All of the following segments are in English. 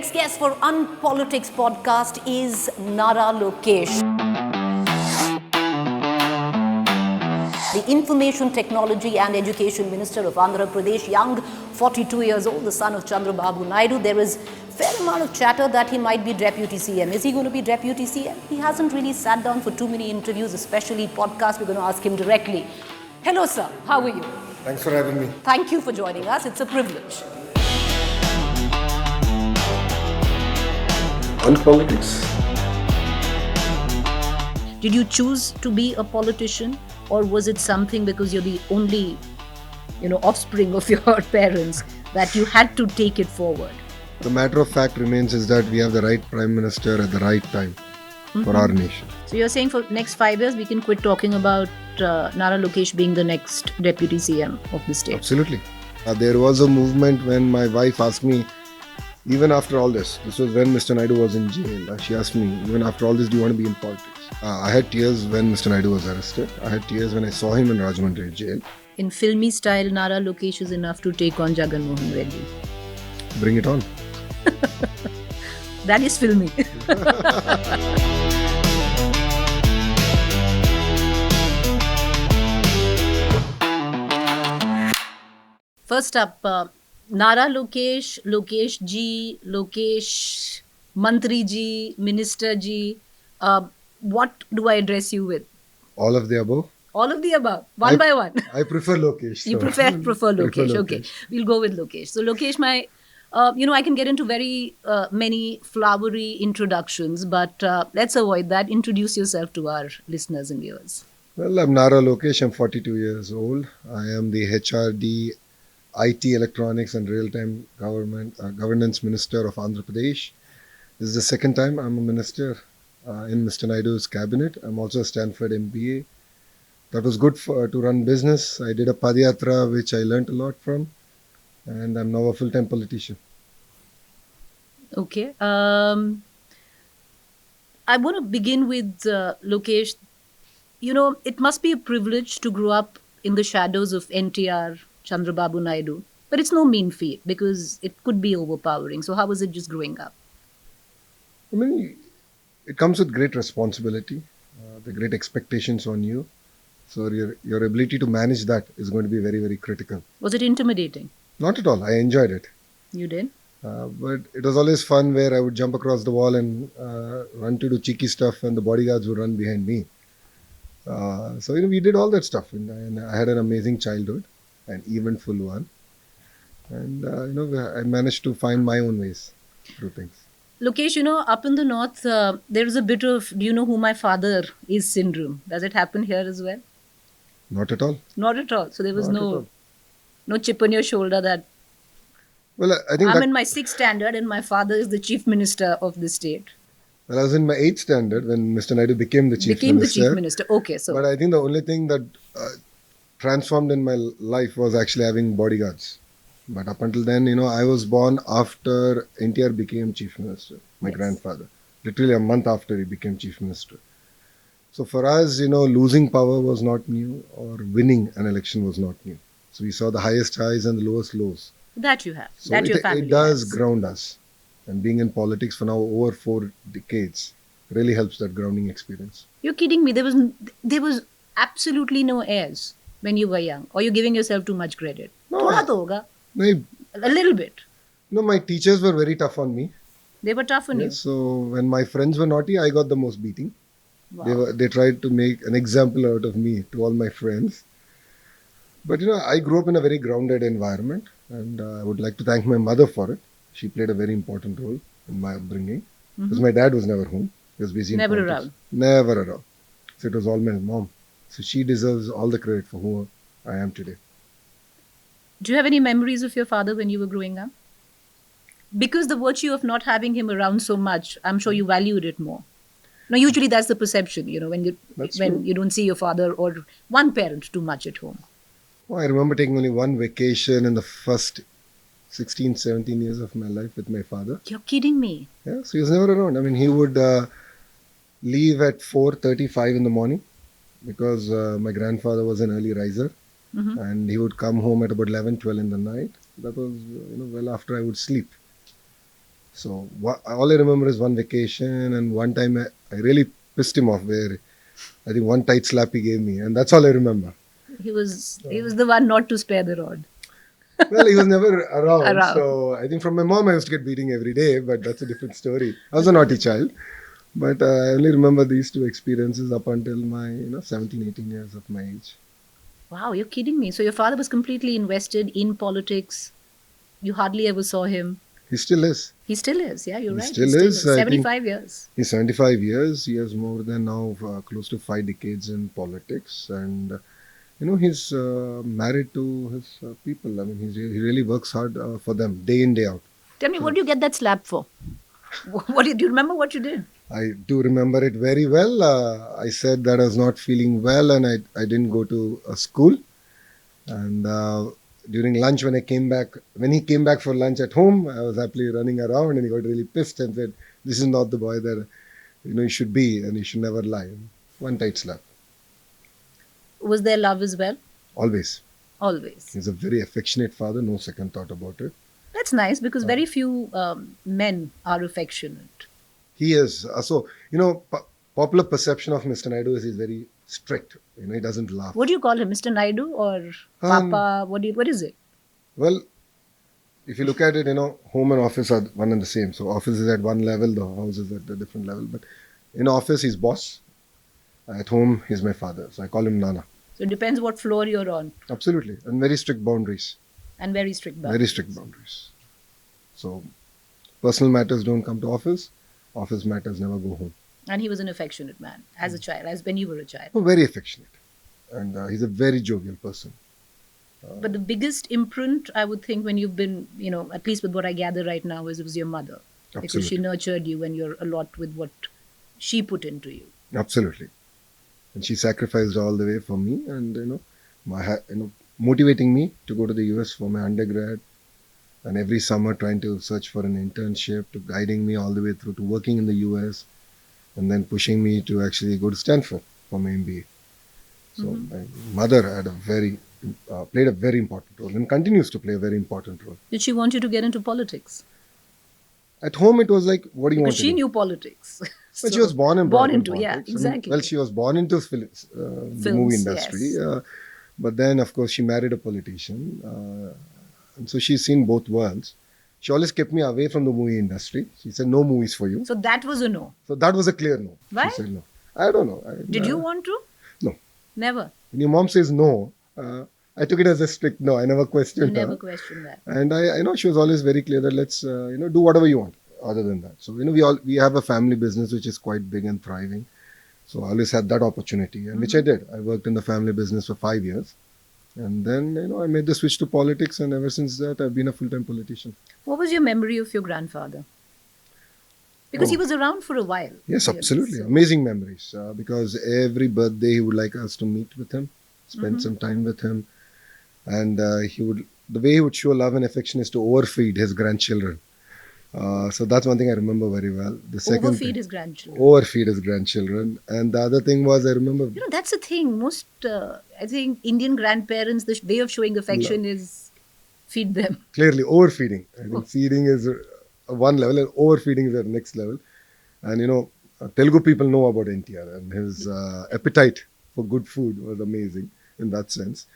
next guest for UnPolitics podcast is Nara Lokesh. The Information Technology and Education Minister of Andhra Pradesh, young, 42 years old, the son of Chandrababu Naidu. There is fair amount of chatter that he might be Deputy CM. Is he going to be Deputy CM? He hasn't really sat down for too many interviews, especially podcasts. We're going to ask him directly. Hello, sir. How are you? Thanks for having me. Thank you for joining us. It's a privilege. UnPolitics. Did you choose to be a politician, or was it something because you're the only, offspring of your parents that you had to take it forward? The matter of fact remains is that we have the right Prime Minister at the right time for our nation. So you're saying for next 5 years we can quit talking about Nara Lokesh being the next Deputy CM of the state? Absolutely. There was a movement when my wife asked me, even after all this was when Mr. Naidu was in jail, she asked me, even after all this, do you want to be in politics? I had tears when Mr. Naidu was arrested. I had tears when I saw him in Rajahmundry jail. In filmy style, Nara Lokesh is enough to take on Jagan Mohan Reddy. Bring it on. That is filmy. First up, Nara Lokesh, Lokesh ji, Lokesh Mantri ji, Minister ji. What do I address you with? All of the above. All of the above, one by one. I prefer Lokesh. You prefer Lokesh. Okay, we'll go with Lokesh. So Lokesh, I can get into very many flowery introductions, but let's avoid that. Introduce yourself to our listeners and viewers. Well, I'm Nara Lokesh. I'm 42 years old. I am the HRD, IT, Electronics and Real-Time Governance Minister of Andhra Pradesh. This is the second time I'm a minister in Mr. Naidu's cabinet. I'm also a Stanford MBA. That was good to run business. I did a Padi Yatra, which I learnt a lot from. And I'm now a full-time politician. Okay. I want to begin with Lokesh. It must be a privilege to grow up in the shadows of NTR, Chandrababu Naidu. But it's no mean feat because it could be overpowering. So how was it just growing up? I mean, it comes with great responsibility, the great expectations on you. So your ability to manage that is going to be very, very critical. Was it intimidating? Not at all. I enjoyed it. You did? But it was always fun where I would jump across the wall and run to do cheeky stuff and the bodyguards would run behind me. So we did all that stuff. And I had an amazing childhood, an eventful one. And, I managed to find my own ways through things. Lokesh, up in the north, there is a bit of, do you know who my father is syndrome. Does it happen here as well? Not at all. Not at all. So there was no chip on your shoulder that well, I think I'm in my 6th standard and my father is the chief minister of the state. Well, I was in my 8th standard when Mr. Naidu became the chief minister. Okay, so. But I think the only thing that transformed in my life was actually having bodyguards. But up until then, I was born after NTR became chief minister, my grandfather. Literally a month after he became chief minister. So for us, losing power was not new or winning an election was not new. So we saw the highest highs and the lowest lows. That you have. So that your family it does has. ground us. And being in politics for now over 4 decades really helps that grounding experience. You're kidding me. There was absolutely no heirs when you were young. Or you're giving yourself too much credit. No, Thoda to hoga. No, a little bit. No, my teachers were very tough on me. They were tough on you. So when my friends were naughty, I got the most beating. Wow. They tried to make an example out of me to all my friends. But I grew up in a very grounded environment and I would like to thank my mother for it. She played a very important role in my upbringing because my dad was never home. He was busy in politics. Around. Never around. So it was all my mom. So she deserves all the credit for who I am today. Do you have any memories of your father when you were growing up? Because the virtue of not having him around so much, I'm sure you valued it more. Now, usually that's the perception, when you don't see your father or one parent too much at home. I remember taking only one vacation in the first 16, 17 years of my life with my father. You're kidding me. Yeah, so he was never around. I mean, he would leave at 4:35 in the morning because my grandfather was an early riser. And he would come home at about 11, 12 in the night. That was, well after I would sleep. So all I remember is one vacation, and one time I really pissed him off. Where I think one tight slap he gave me, and that's all I remember. He was the one not to spare the rod. Well, he was never around, Around. so I think from my mom I used to get beating every day, but that's a different story. I was a naughty child, but I only remember these two experiences up until my 17, 18 years of my age. Wow, you're kidding me. So your father was completely invested in politics. You hardly ever saw him. He still is. He still is. Yeah, you're He right. still is. I think 75 years. he's 75 years. He has more than now close to 5 decades in politics, and he's married to his people. I mean, he really works hard for them day in, day out. Tell me, what do you get that slap for? Do you remember what you did? I do remember it very well. I said that I was not feeling well, and I didn't go to school. And during lunch, when he came back for lunch at home, I was happily running around, and he got really pissed and said, "This is not the boy that you should be, and you should never lie." One tight slap. Was there love as well? Always. Always. He's a very affectionate father. No second thought about it. That's nice, because very few men are affectionate. He is. Popular perception of Mr. Naidu is he's very strict. He doesn't laugh. What do you call him, Mr. Naidu or Papa? What is it? Well, if you look at it, home and office are one and the same. So office is at one level, the house is at a different level. But in office, he's boss. At home, he's my father. So I call him Nana. So it depends what floor you're on. Absolutely. And very strict boundaries. And very strict boundaries. Very strict boundaries. So personal matters don't come to office. Office matters never go home. And he was an affectionate man as a child, as when you were a child. Oh, very affectionate. And he's a very jovial person. But the biggest imprint, I would think, when you've been, at least with what I gather right now, is it was your mother. Absolutely. Because she nurtured you, and you're a lot with what she put into you. Absolutely. And she sacrificed all the way for me, and motivating me to go to the US for my undergrad, and every summer trying to search for an internship, to guiding me all the way through to working in the US, and then pushing me to actually go to Stanford for my MBA. So my mother played a very important role, and continues to play a very important role. Did she want you to get into politics? At home, it was like, what do you want Because to she do? knew politics. But she was born and brought up in into, politics. yeah, exactly. She was born into the movie industry. Yes. But then, of course, she married a politician. And so she's seen both worlds. She always kept me away from the movie industry. She said, no movies for you. So that was a no. So that was a clear no. Why? She said no. I don't know. Did you want to? No. Never. When your mom says no, I took it as a strict no. I never questioned You her. never questioned that. And I know she was always very clear that let's do whatever you want other than that. So we have a family business which is quite big and thriving. So I always had that opportunity, and which I did. I worked in the family business for 5 years, and then I made the switch to politics, and ever since that I've been a full-time politician. What was your memory of your grandfather? Because he was around for a while. Yes, Really. absolutely. So- Amazing memories. Because every birthday he would like us to meet with him, spend some time with him. And the way he would show love and affection is to overfeed his grandchildren. So that's one thing I remember very well. The second Overfeed thing, his grandchildren. overfeed his grandchildren. And the other thing was, I remember, That's the thing. Most, I think, Indian grandparents, the way of showing affection is feed them. clearly overfeeding. I think feeding is one level and overfeeding is at the next level. And Telugu people know about NTR, and his appetite for good food was amazing in that sense.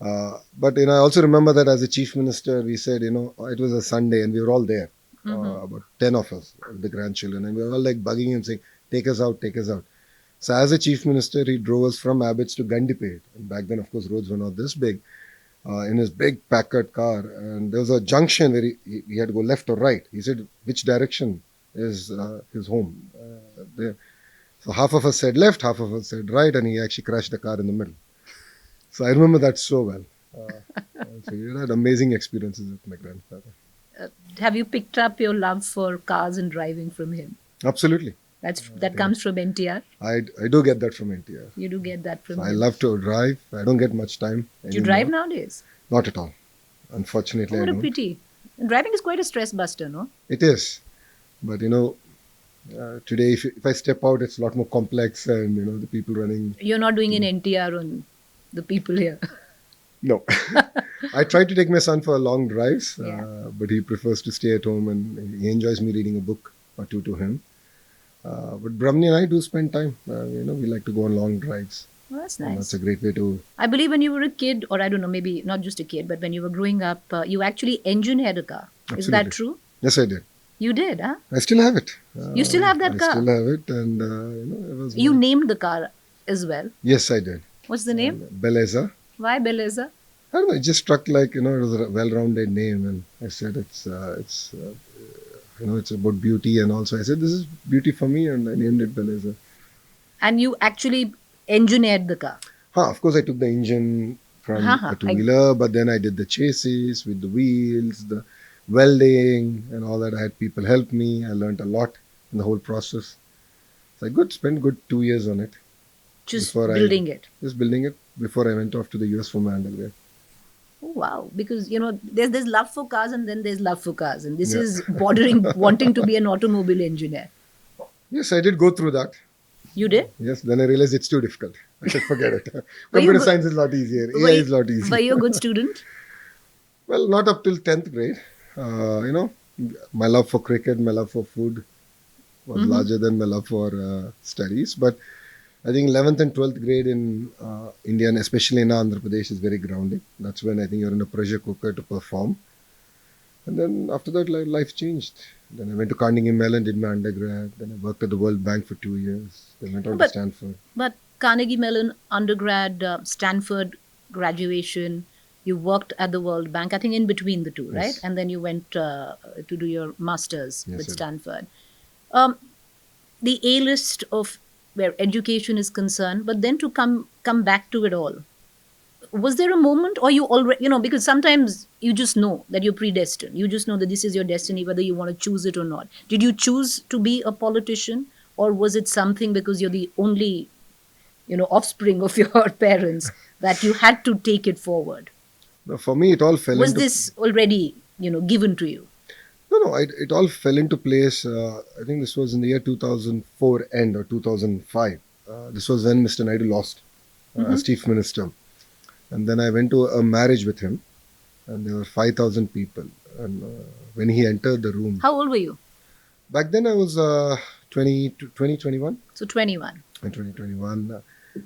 But I also remember that as a chief minister, we said, it was a Sunday and we were all there, about 10 of us, the grandchildren, and we were all like bugging him, saying, take us out, take us out. So as a chief minister, he drove us from Abbots to Gandipet. And back then, of course, roads were not this big. In his big Packard car, and there was a junction where he had to go left or right. He said, which direction is his home? There. So half of us said left, half of us said right, and he actually crashed the car in the middle. So I remember that so well. So we had amazing experiences with my grandfather. Have you picked up your love for cars and driving from him? Absolutely. That comes from NTR. I do get that from NTR. You do get that from So him. I love to drive. I don't get much time. Do you drive nowadays? Not at all. Unfortunately, Oh, what I a don't. pity. Driving is quite a stress buster, no? It is. But today if I step out, it's a lot more complex, and the people running. You're not doing an NTR on the people here. No. I try to take my son for long drives, Yeah. but he prefers to stay at home, and he enjoys me reading a book or two to him. But Brahmani and I do spend time. We like to go on long drives. Well, that's And that's nice. a great way to. I believe when you were a kid, or I don't know, maybe not just a kid, but when you were growing up, you actually engineered a car. Is that Absolutely. true? Yes, I did. You did, huh? I still have it. You still have that I car? still have it, and it was. You named the car as well. Yes, I did. What's the name? Beleza. Why Beleza? I don't know. It just struck like it was a well-rounded name, and I said it's it's about beauty, and also I said this is beauty for me, and I named it Beleza. And you actually engineered the car. Of course, I took the engine from Uh-huh. a two-wheeler, but then I did the chassis with the wheels, the welding, and all that. I had people help me. I learned a lot in the whole process. So I spent good 2 years on it. Just Before building it. Just building it before I went off to the US for my undergrad. Oh, wow. Because, there's love for cars and then there's love for cars. And this Yeah. is bordering wanting to be an automobile engineer. Yes, I did go through that. You did? Yes, then I realized it's too difficult. I said, forget it. you Computer go- science is a lot easier. Were AI you- is a lot easier. Were you a good student? Well, not up till 10th grade. My love for cricket, my love for food was larger than my love for studies. But I think 11th and 12th grade in India, and especially in Andhra Pradesh, is very grounding. That's when I think you're in a pressure cooker to perform. And then after that, life changed. Then I went to Carnegie Mellon, did my undergrad. Then I worked at the World Bank for 2 years. Then went on to But- Stanford. But Carnegie Mellon undergrad, Stanford graduation, you worked at the World Bank, I think in between the two, right? Yes. And then you went to do your master's Yes, with I did. Stanford. The A list of where education is concerned, but then to come back to it all. Was there a moment, or you already, because sometimes you just know that you're predestined. You just know that this is your destiny, whether you want to choose it or not. Did you choose to be a politician, or was it something because you're the only, offspring of your parents that you had to take it forward? Now, for me, it all fell Was into. this already, given to you? No, it all fell into place. I think this was in the year 2004 end or 2005. This was when Mr. Naidu lost as chief minister. And then I went to a marriage with him, and there were 5,000 people. And when he entered the room, How old were you? back then I was 21 So 21. and 2021.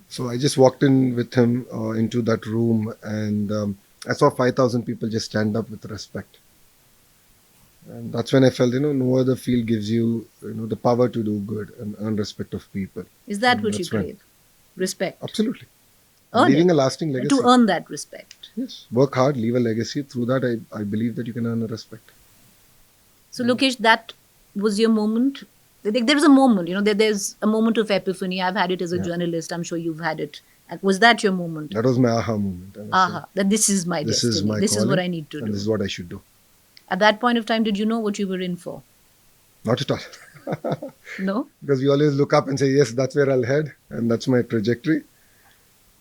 So I just walked in with him into that room, and I saw 5,000 people just stand up with respect. And that's when I felt, no other field gives you, the power to do good and earn respect of people. Is that And what you that's when- crave? Respect. Absolutely. Earn Leaving it. a lasting legacy. To earn that respect. Yes. Work hard, leave a legacy. Through that, I believe that you can earn a respect. So, Lokesh, that was your moment. There's a moment, there's a moment of epiphany. I've had it as a Yeah. journalist. I'm sure you've had it. And was that your moment? That was my aha moment. And I said, Aha, that this is my this destiny. is my This is what calling, I need to and do. this is what I should do. At that point of time, did you know what you were in for? Not at all. No? Because we always look up and say, yes, that's where I'll head, and that's my trajectory.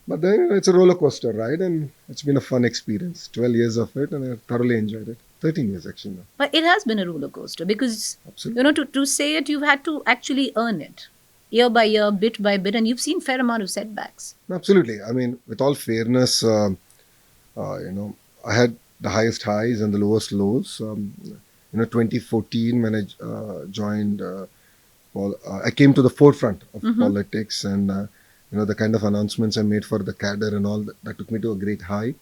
But then it's a roller coaster ride, and it's been a fun experience. 12 years of it, and I thoroughly enjoyed it. 13 years actually now. But it has been a roller coaster because, Absolutely. to say it, you've had to actually earn it year by year, bit by bit, and you've seen fair amount of setbacks. Absolutely. I mean, with all fairness, I had the highest highs and the lowest lows. 2014 when I joined, I came to the forefront of politics, and the kind of announcements I made for the cadre and all that took me to a great high.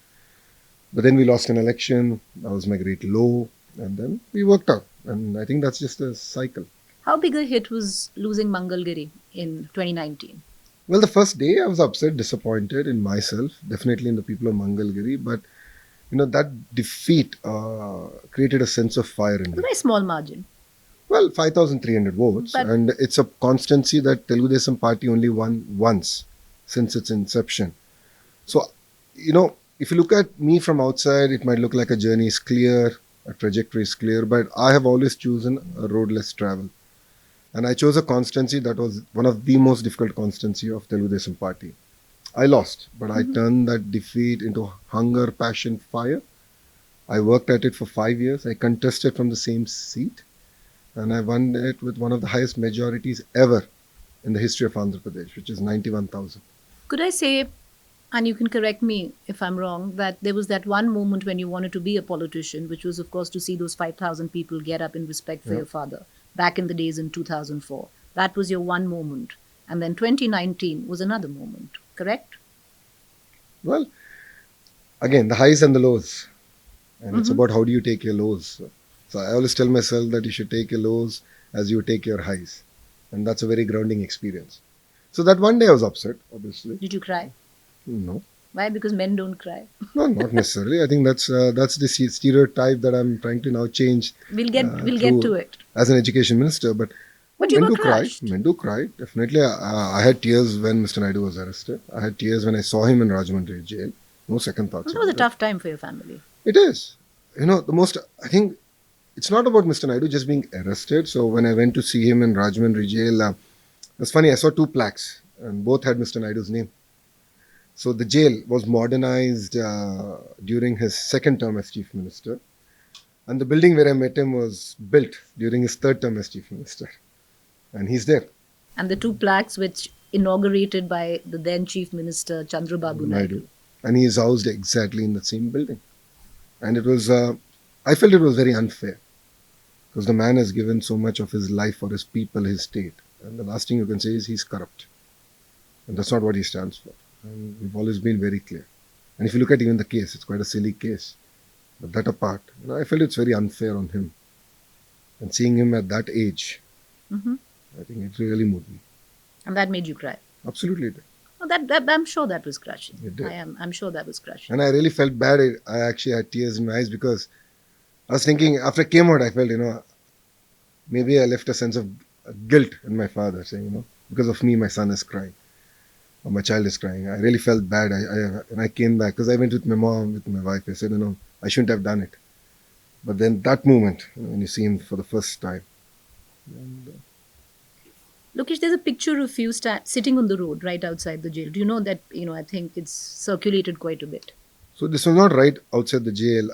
But then we lost an election. That was my great low, and then we worked out. And I think that's just a cycle. How big a hit was losing Mangalgiri in 2019? Well, the first day I was upset, disappointed in myself, definitely in the people of Mangalgiri. But, that defeat created a sense of fire in A me. very small margin. Well, 5,300 votes. But- And it's a constancy that Telugu Desam Party only won once since its inception. So, if you look at me from outside, it might look like a journey is clear, a trajectory is clear, but I have always chosen a road less travel. And I chose a constancy that was one of the most difficult constancy of Telugu Desam Party. I lost, but I turned that defeat into hunger, passion, fire. I worked at it for 5 years. I contested from the same seat, and I won it with one of the highest majorities ever in the history of Andhra Pradesh, which is 91,000. Could I say And you can correct me if I'm wrong, that there was that one moment when you wanted to be a politician, which was, of course, to see those 5,000 people get up in respect for Yeah. your father back in the days in 2004. That was your one moment. And then 2019 was another moment, correct? Well, again, the highs and the lows. And it's Mm-hmm. about how do you take your lows. So I always tell myself that you should take your lows as you take your highs. And that's a very grounding experience. So that one day I was upset, obviously. Did you cry? No. Why? Because men don't cry. No, not necessarily. I think that's the stereotype that I'm trying to now change We'll get to through it. as an education minister. But But you men were do cry. crushed. Men do cry. Definitely. I had tears when Mr. Naidu was arrested. I had tears when I saw him in Rajahmundry jail. No second thoughts Well, that was a about it. tough time for your family. It is. I think it's not about Mr. Naidu just being arrested. So when I went to see him in Rajahmundry jail, it's funny, I saw two plaques and both had Mr. Naidu's name. So the jail was modernized during his second term as chief minister. And the building where I met him was built during his third term as chief minister. And he's there. And the two plaques which inaugurated by the then Chief Minister Chandrababu Naidu. And he is housed exactly in the same building. And I felt it was very unfair because the man has given so much of his life for his people, his state. And the last thing you can say is he's corrupt. And that's not what he stands for. And we've always been very clear. And if you look at even the case, it's quite a silly case. But that apart, I felt it's very unfair on him. And seeing him at that age, Mm-hmm. I think it really moved me. And that made you cry. Absolutely. It did. Oh, that I'm sure that was crushing. It did. I'm sure that was crushing. And I really felt bad. I actually had tears in my eyes because I was thinking, after I came out, I felt, maybe I left a sense of guilt in my father, saying, because of me, my son is crying or my child is crying. I really felt bad. And I came back because I went with my mom, with my wife. I said, I shouldn't have done it. But then that moment, when you see him for the first time. And, Lokesh, there's a picture of you sitting on the road right outside the jail. Do you know that, I think it's circulated quite a bit. so this was not right outside the jail.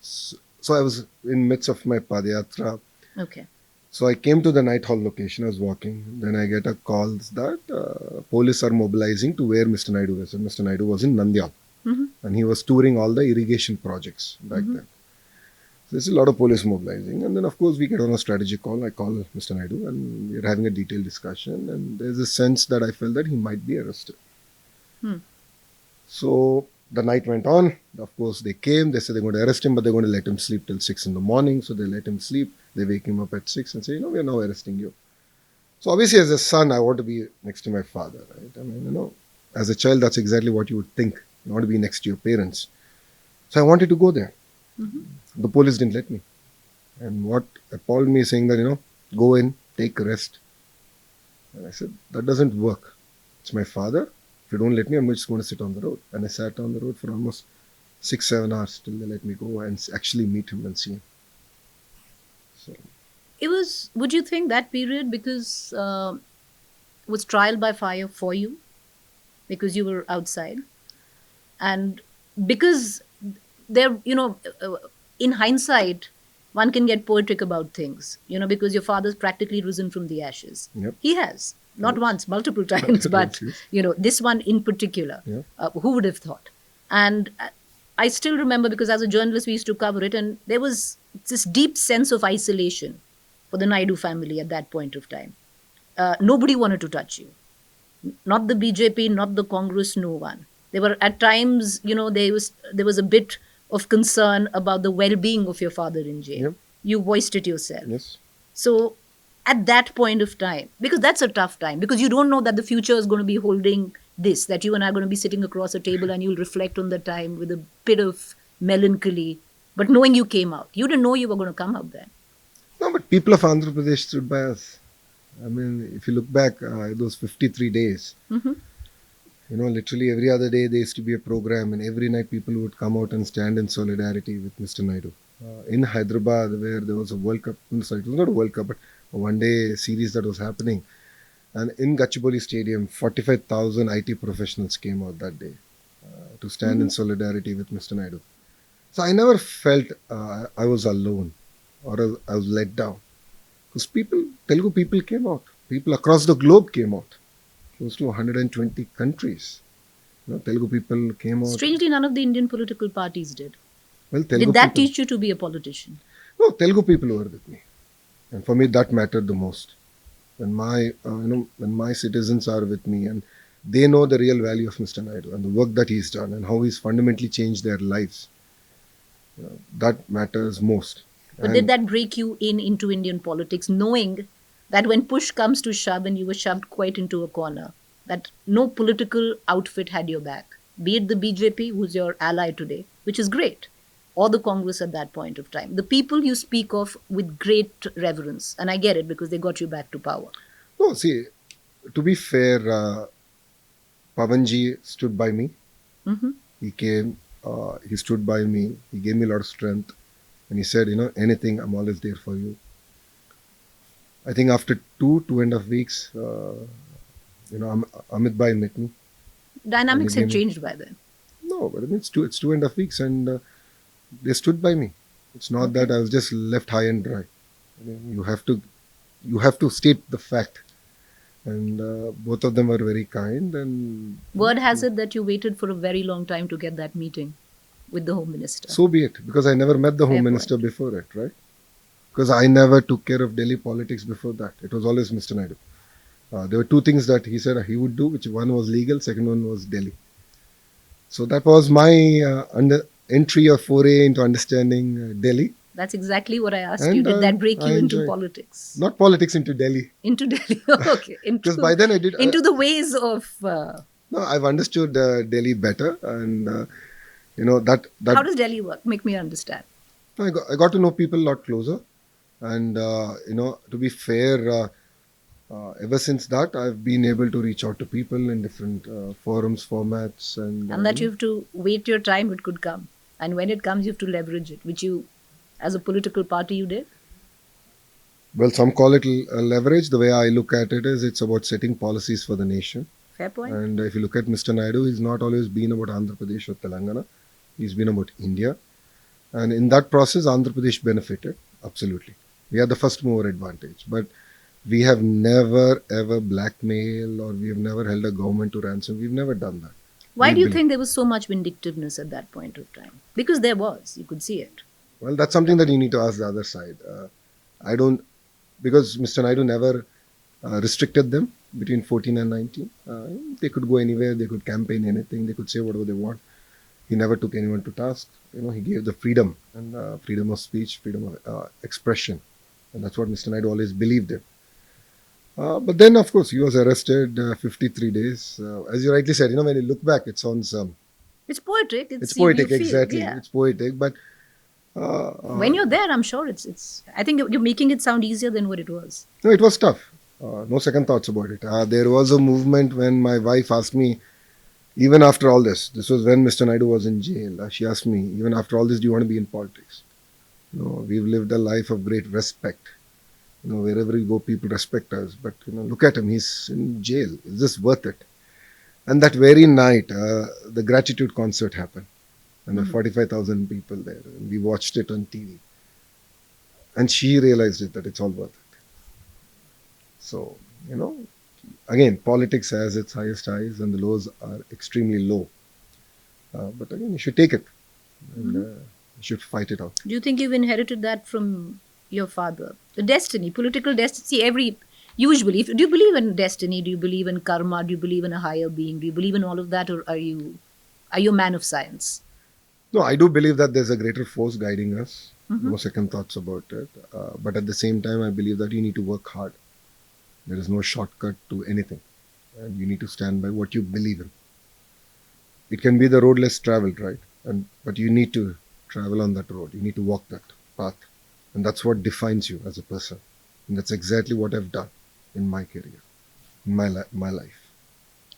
So I was in midst of my Padi Yatra. Okay. So I came to the night hall location. I was walking. Then I get a call that police are mobilizing to where Mr. Naidu was. And Mr. Naidu was in Nandyal. Mm-hmm. And he was touring all the irrigation projects back then. So there's a lot of police mobilizing. And then, of course, we get on a strategy call. I call Mr. Naidu and we're having a detailed discussion. And there's a sense that I felt that he might be arrested. Hmm. So the night went on. Of course, they came. They said they're going to arrest him, but they're going to let him sleep till 6 in the morning. So they let him sleep. They wake him up at 6 and say, we're now arresting you. So obviously, as a son, I want to be next to my father, right? I mean, as a child, that's exactly what you would think. You want to be next to your parents. So I wanted to go there. Mm-hmm. The police didn't let me. And what appalled me is saying that, go in, take a rest. And I said, that doesn't work. It's my father. If you don't let me, I'm just going to sit on the road. And I sat on the road for almost 6-7 hours till they let me go and actually meet him and see him. So It was, would you think that period because was trial by fire for you? Because you were outside? And because there, in hindsight, one can get poetic about things, because your father's practically risen from the ashes. Yep. He has. Not once, multiple times, but, this one in particular. Yeah. Who would have thought? And I still remember because as a journalist, we used to cover it, and there was this deep sense of isolation for the Naidu family at that point of time. Nobody wanted to touch you. Not the BJP, not the Congress, no one. There were at times, there was a bit of concern about the well-being of your father in jail. Yep. You voiced it yourself. Yes. So at that point of time, because that's a tough time, because you don't know that the future is going to be holding this, that you and I are going to be sitting across a table and you'll reflect on the time with a bit of melancholy, but knowing you came out. You didn't know you were going to come out then. No, but people of Andhra Pradesh stood by us. I mean, if you look back, those 53 days, Mm-hmm. Literally every other day there used to be a program and every night people would come out and stand in solidarity with Mr. Naidu. In Hyderabad, where there was a World Cup, sorry, it was not a World Cup, but a one-day series that was happening. And in Gachibowli Stadium, 45,000 IT professionals came out that day to stand in solidarity with Mr. Naidu. So I never felt I was alone or I was let down. Because Telugu people came out. People across the globe came out. Close to 120 countries. Telugu people came out. Strangely, none of the Indian political parties did. Well, Telugu Did that people, teach you to be a politician? no, Telugu people were with me, and for me that mattered the most. When my citizens are with me and they know the real value of Mr. Naidu and the work that he's done and how he's fundamentally changed their lives, that matters most. But did that break you into Indian politics, knowing that when push comes to shove and you were shoved quite into a corner, that no political outfit had your back, be it the BJP, who's your ally today, which is great, or the Congress at that point of time? The people you speak of with great reverence, and I get it because they got you back to power. No, see, to be fair, Pavanji stood by me. Mm-hmm. He came, he stood by me, he gave me a lot of strength, and he said, anything, I'm always there for you. I think after 2.5 weeks, Amit Bhai met me. Dynamics had changed by then. No, but I mean, it's 2.5 weeks, and they stood by me. It's not that I was just left high and dry. I mean, you have to state the fact. And both of them were very kind. And word has it that you waited for a very long time to get that meeting with the Home Minister. So be it, because I never met the Home Minister before it, right? Because I never took care of Delhi politics before that. It was always Mr. Naidu. There were two things that he said he would do, which one was legal, second one was Delhi. So that was my entry or foray into understanding Delhi. That's exactly what I asked you. Did that break you into politics? Not politics, into Delhi. Into Delhi, okay. Because by then I did... into the ways of... No, I've understood Delhi better, and that... How does Delhi work? Make me understand. I got to know people a lot closer, and to be fair, ever since that, I've been able to reach out to people in different forums, formats, and that you have to wait your time, it could come. And when it comes, you have to leverage it, which you, as a political party, you did? Well, some call it leverage. The way I look at it is it's about setting policies for the nation. Fair point. And if you look at Mr. Naidu, he's not always been about Andhra Pradesh or Telangana. He's been about India. And in that process, Andhra Pradesh benefited. Absolutely. We had the first mover advantage. But we have never, ever blackmailed, or we have never held a government to ransom. We've never done that. Why do you think there was so much vindictiveness at that point of time? Because there was. You could see it. Well, that's something that you need to ask the other side. I don't... Because Mr. Naidu never restricted them between 14 and 19. They could go anywhere, they could campaign anything, they could say whatever they want. He never took anyone to task. He gave the freedom, and freedom of speech, freedom of expression. And that's what Mr. Naidu always believed in. But then, of course, he was arrested 53 days. As you rightly said, when you look back, it sounds... it's poetic. It's poetic, exactly. Yeah. It's poetic, but... when you're there, I'm sure it's... I think you're making it sound easier than what it was. No, it was tough. No second thoughts about it. There was a movement when my wife asked me, even after all this was when Mr. Naidu was in jail, she asked me, even after all this, do you want to be in politics? We've lived a life of great respect. Wherever we go, people respect us. But, look at him, he's in jail. Is this worth it? And that very night, the gratitude concert happened. And there were 45,000 people there. And we watched it on TV. And she realized that it's all worth it. So, again, politics has its highest highs and the lows are extremely low. But again, you should take it. And you should fight it out. Do you think you've inherited that from your father? The destiny, political destiny. See, usually, do you believe in destiny? Do you believe in karma? Do you believe in a higher being? Do you believe in all of that? Or are you a man of science? No, I do believe that there's a greater force guiding us. No second thoughts about it. But at the same time, I believe that you need to work hard. There is no shortcut to anything. And you need to stand by what you believe in. It can be the road less traveled, right? But you need to travel on that road. You need to walk that path. And that's what defines you as a person. And that's exactly what I've done in my career, in my life.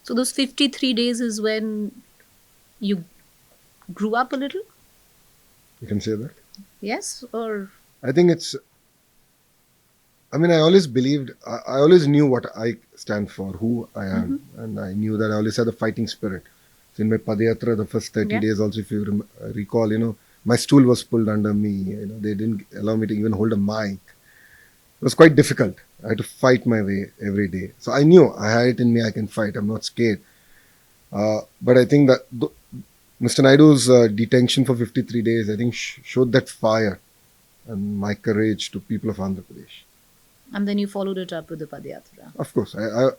So those 53 days is when you grew up a little? You can say that? Yes, or... I think it's... I always believed, I always knew what I stand for, who I am. And I knew that I always had a fighting spirit. So in my Padi Yatra, the first 30 days also, if you recall, my stool was pulled under me. They didn't allow me to even hold a mic. It was quite difficult. I had to fight my way every day. So I knew I had it in me, I can fight. I'm not scared. But I think that Mr. Naidu's detention for 53 days, I think, showed that fire and my courage to people of Andhra Pradesh. And then you followed it up with the Padi Yatra. Of course,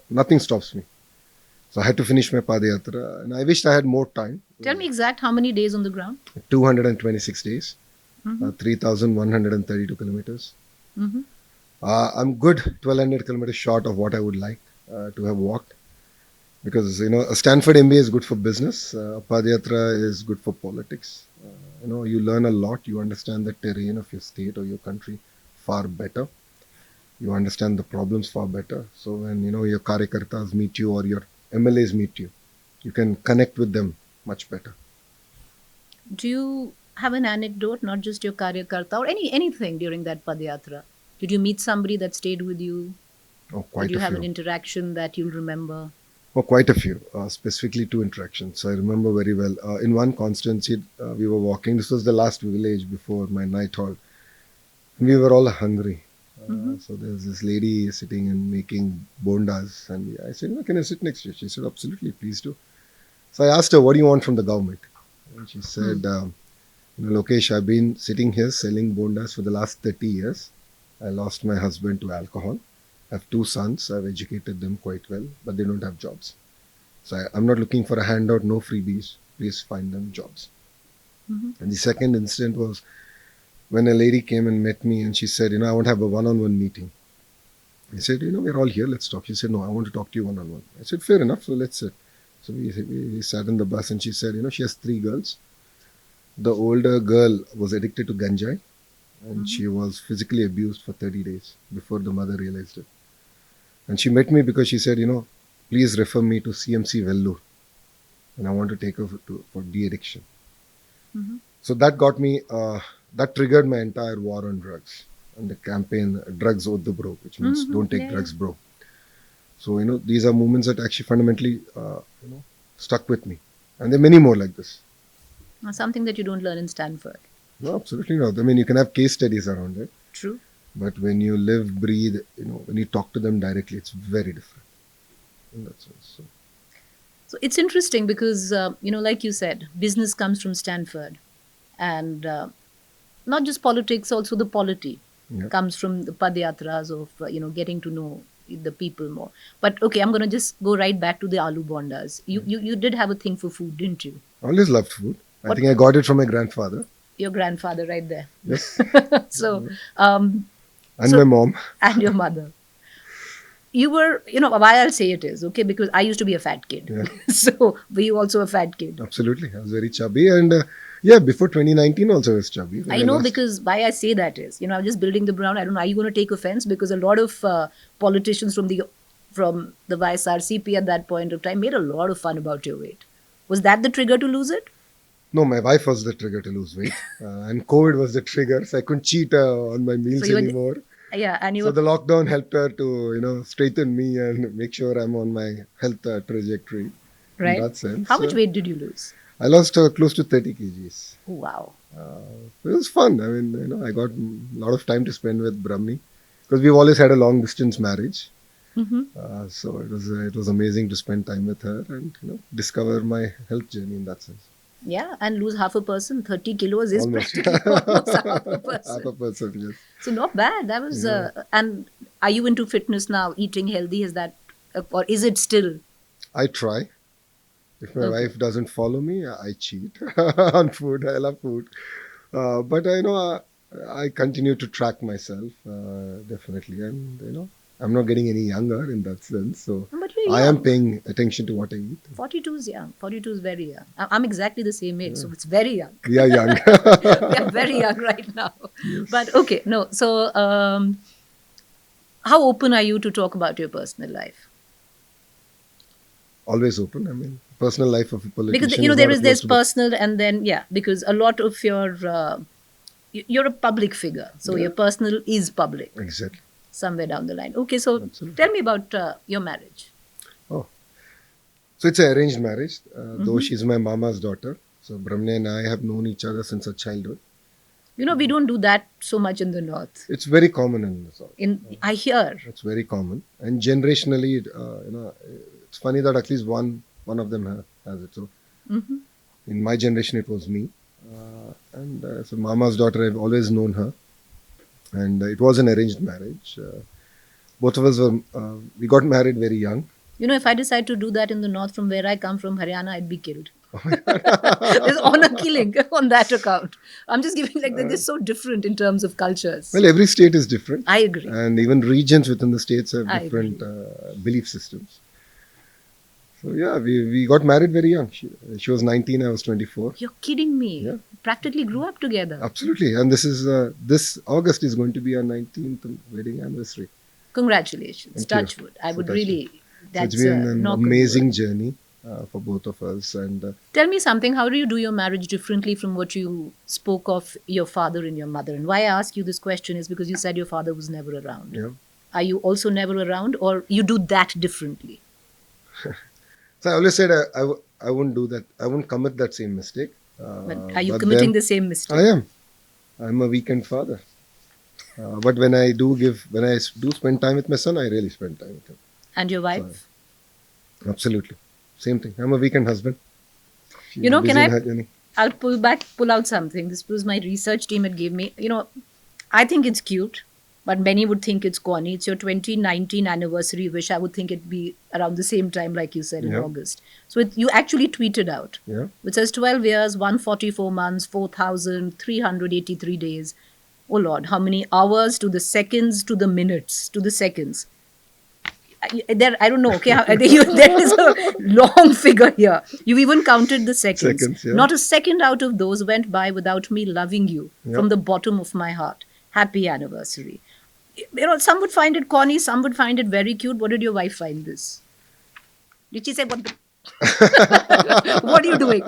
nothing stops me. So I had to finish my Padi Yatra, and I wished I had more time. Tell me exact how many days on the ground? 226 days, 3,132 kilometers. Mm-hmm. I'm good 1,200 kilometers short of what I would like to have walked. Because, a Stanford MBA is good for business. Padi Yatra is good for politics. You learn a lot. You understand the terrain of your state or your country far better. You understand the problems far better. So when, your Karyakartas meet you or your MLAs meet you, you can connect with them much better. Do you have an anecdote, not just your Karyakarta or anything during that Padyatra? Did you meet somebody that stayed with you? Oh, quite Did you a have few. an interaction that you'll remember? Oh, quite a few. Specifically 2 interactions. I remember very well. In one constituency, we were walking. This was the last village before my night halt. We were all hungry. So there's this lady sitting and making bondas. And I said, can I sit next to you? She said, absolutely, please do. So I asked her, what do you want from the government? And she said, Lokesh, I've been sitting here selling bondas for the last 30 years. I lost my husband to alcohol. I have 2 sons. I've educated them quite well, but they don't have jobs. So I'm not looking for a handout, no freebies. Please find them jobs. And the second incident was when a lady came and met me and she said, I want to have a one-on-one meeting. I said, we're all here, let's talk. She said, no, I want to talk to you one-on-one. I said, fair enough, so let's sit. So we sat in the bus and she said, she has 3 girls. The older girl was addicted to ganjai and she was physically abused for 30 days before the mother realized it. And she met me because she said, please refer me to CMC Vellore. And I want to take her for de-addiction. So that got me, that triggered my entire war on drugs and the campaign, Drugs Oddu Bro, which means don't take drugs, bro. So, these are movements that actually fundamentally, stuck with me. And there are many more like this. Something that you don't learn in Stanford. No, absolutely not. I mean, you can have case studies around it. True. But when you live, breathe, when you talk to them directly, it's very different in that sense. So it's interesting because, like you said, business comes from Stanford. And not just politics, also the polity comes from the Padyatras of, getting to know the people more. But okay, I'm going to just go right back to the aloo bondas. You did have a thing for food, didn't you? I always loved food. I think I got it from my grandfather. Your grandfather right there. Yes. So... and my mom. And your mother. You were, why I'll say it is, okay, because I used to be a fat kid. Yeah. So, were you also a fat kid? Absolutely. I was very chubby. And before 2019 also I was chubby. I know because why I say that is, I'm just building the ground. I don't know, are you going to take offense? Because a lot of politicians from the YSRCP at that point of time made a lot of fun about your weight. Was that the trigger to lose it? No, my wife was the trigger to lose weight. And COVID was the trigger. So I couldn't cheat on my meals anymore. Yeah, and so the lockdown helped her to, straighten me and make sure I'm on my health trajectory. Right. In that sense. How much weight did you lose? I lost close to 30 kgs. Oh, wow. It was fun. I mean, I got a lot of time to spend with Brahmi because we've always had a long distance marriage. So it was amazing to spend time with her and discover my health journey in that sense. Yeah, and lose half a person. 30 kilos is Almost. practically almost half a person. Half a person, yes. So not bad. That was. And are you into fitness now? Eating healthy, is that, or is it still? I try. If my wife doesn't follow me, I cheat on food. I love food, but I continue to track myself definitely, and I'm not getting any younger in that sense. So I am paying attention to what I eat. 42 is young. 42 is very young. I'm exactly the same age, so it's very young. We are young. We are very young right now. Yes. But okay, no. So how open are you to talk about your personal life? Always open. I mean, personal life of a politician. Because there's personal and then because a lot of you're a public figure, so your personal is public. Exactly. Somewhere down the line. Okay, so tell me about your marriage. Oh, so it's an arranged marriage, though she's my mama's daughter. So Brahmne and I have known each other since our childhood. We don't do that so much in the north. It's very common in the south. I hear. It's very common. And generationally, it's funny that at least one of them has it. So Mm-hmm. in my generation, it was me. So Mama's daughter, I've always known her. And it was an arranged marriage. Both of us we got married very young. You know, if I decide to do that in the north from where I come from, Haryana, I'd be killed. There's honor killing on that account. I'm just giving like that. They're so different in terms of cultures. Well, every state is different. I agree. And even regions within the states have I different belief systems. So yeah, we got married very young. She was 19, I was 24. You're kidding me. Yeah. Practically grew up together. Absolutely. And this August is going to be our 19th wedding anniversary. Congratulations. Thank Touch you. wood. I So would touch really, that's It's been an knock on amazing wood. journey for both of us. And Tell me something. How do you do your marriage differently from what you spoke of your father and your mother? And why I ask you this question is because you said your father was never around. yeah. Are you also never around, or you do that differently? So I always said I wouldn't do that. I wouldn't commit that same mistake. But are you but committing then the same mistake? I am. I'm a weekend father. But when I do spend time with my son, I really spend time with him. And your wife? Absolutely. Same thing. I'm a weekend husband. She's You know, busy can in I- her journey. I'll pull out something. This was my research team had gave me. You know, I think it's cute, but many would think it's corny. It's your 2019 anniversary wish. I would think it'd be around the same time, like you said, in Yeah. August. So you actually tweeted out. Yeah. It says 12 years, 144 months, 4,383 days. Oh Lord, how many hours to the seconds, to the minutes, to the seconds? I don't know. Okay, there is a long figure here. You even counted the seconds. Seconds, yeah. Not a second out of those went by without me loving you Yeah. from the bottom of my heart. Happy anniversary. You know, some would find it corny, some would find it very cute. What did your wife find this? Did she say, what the what are you doing?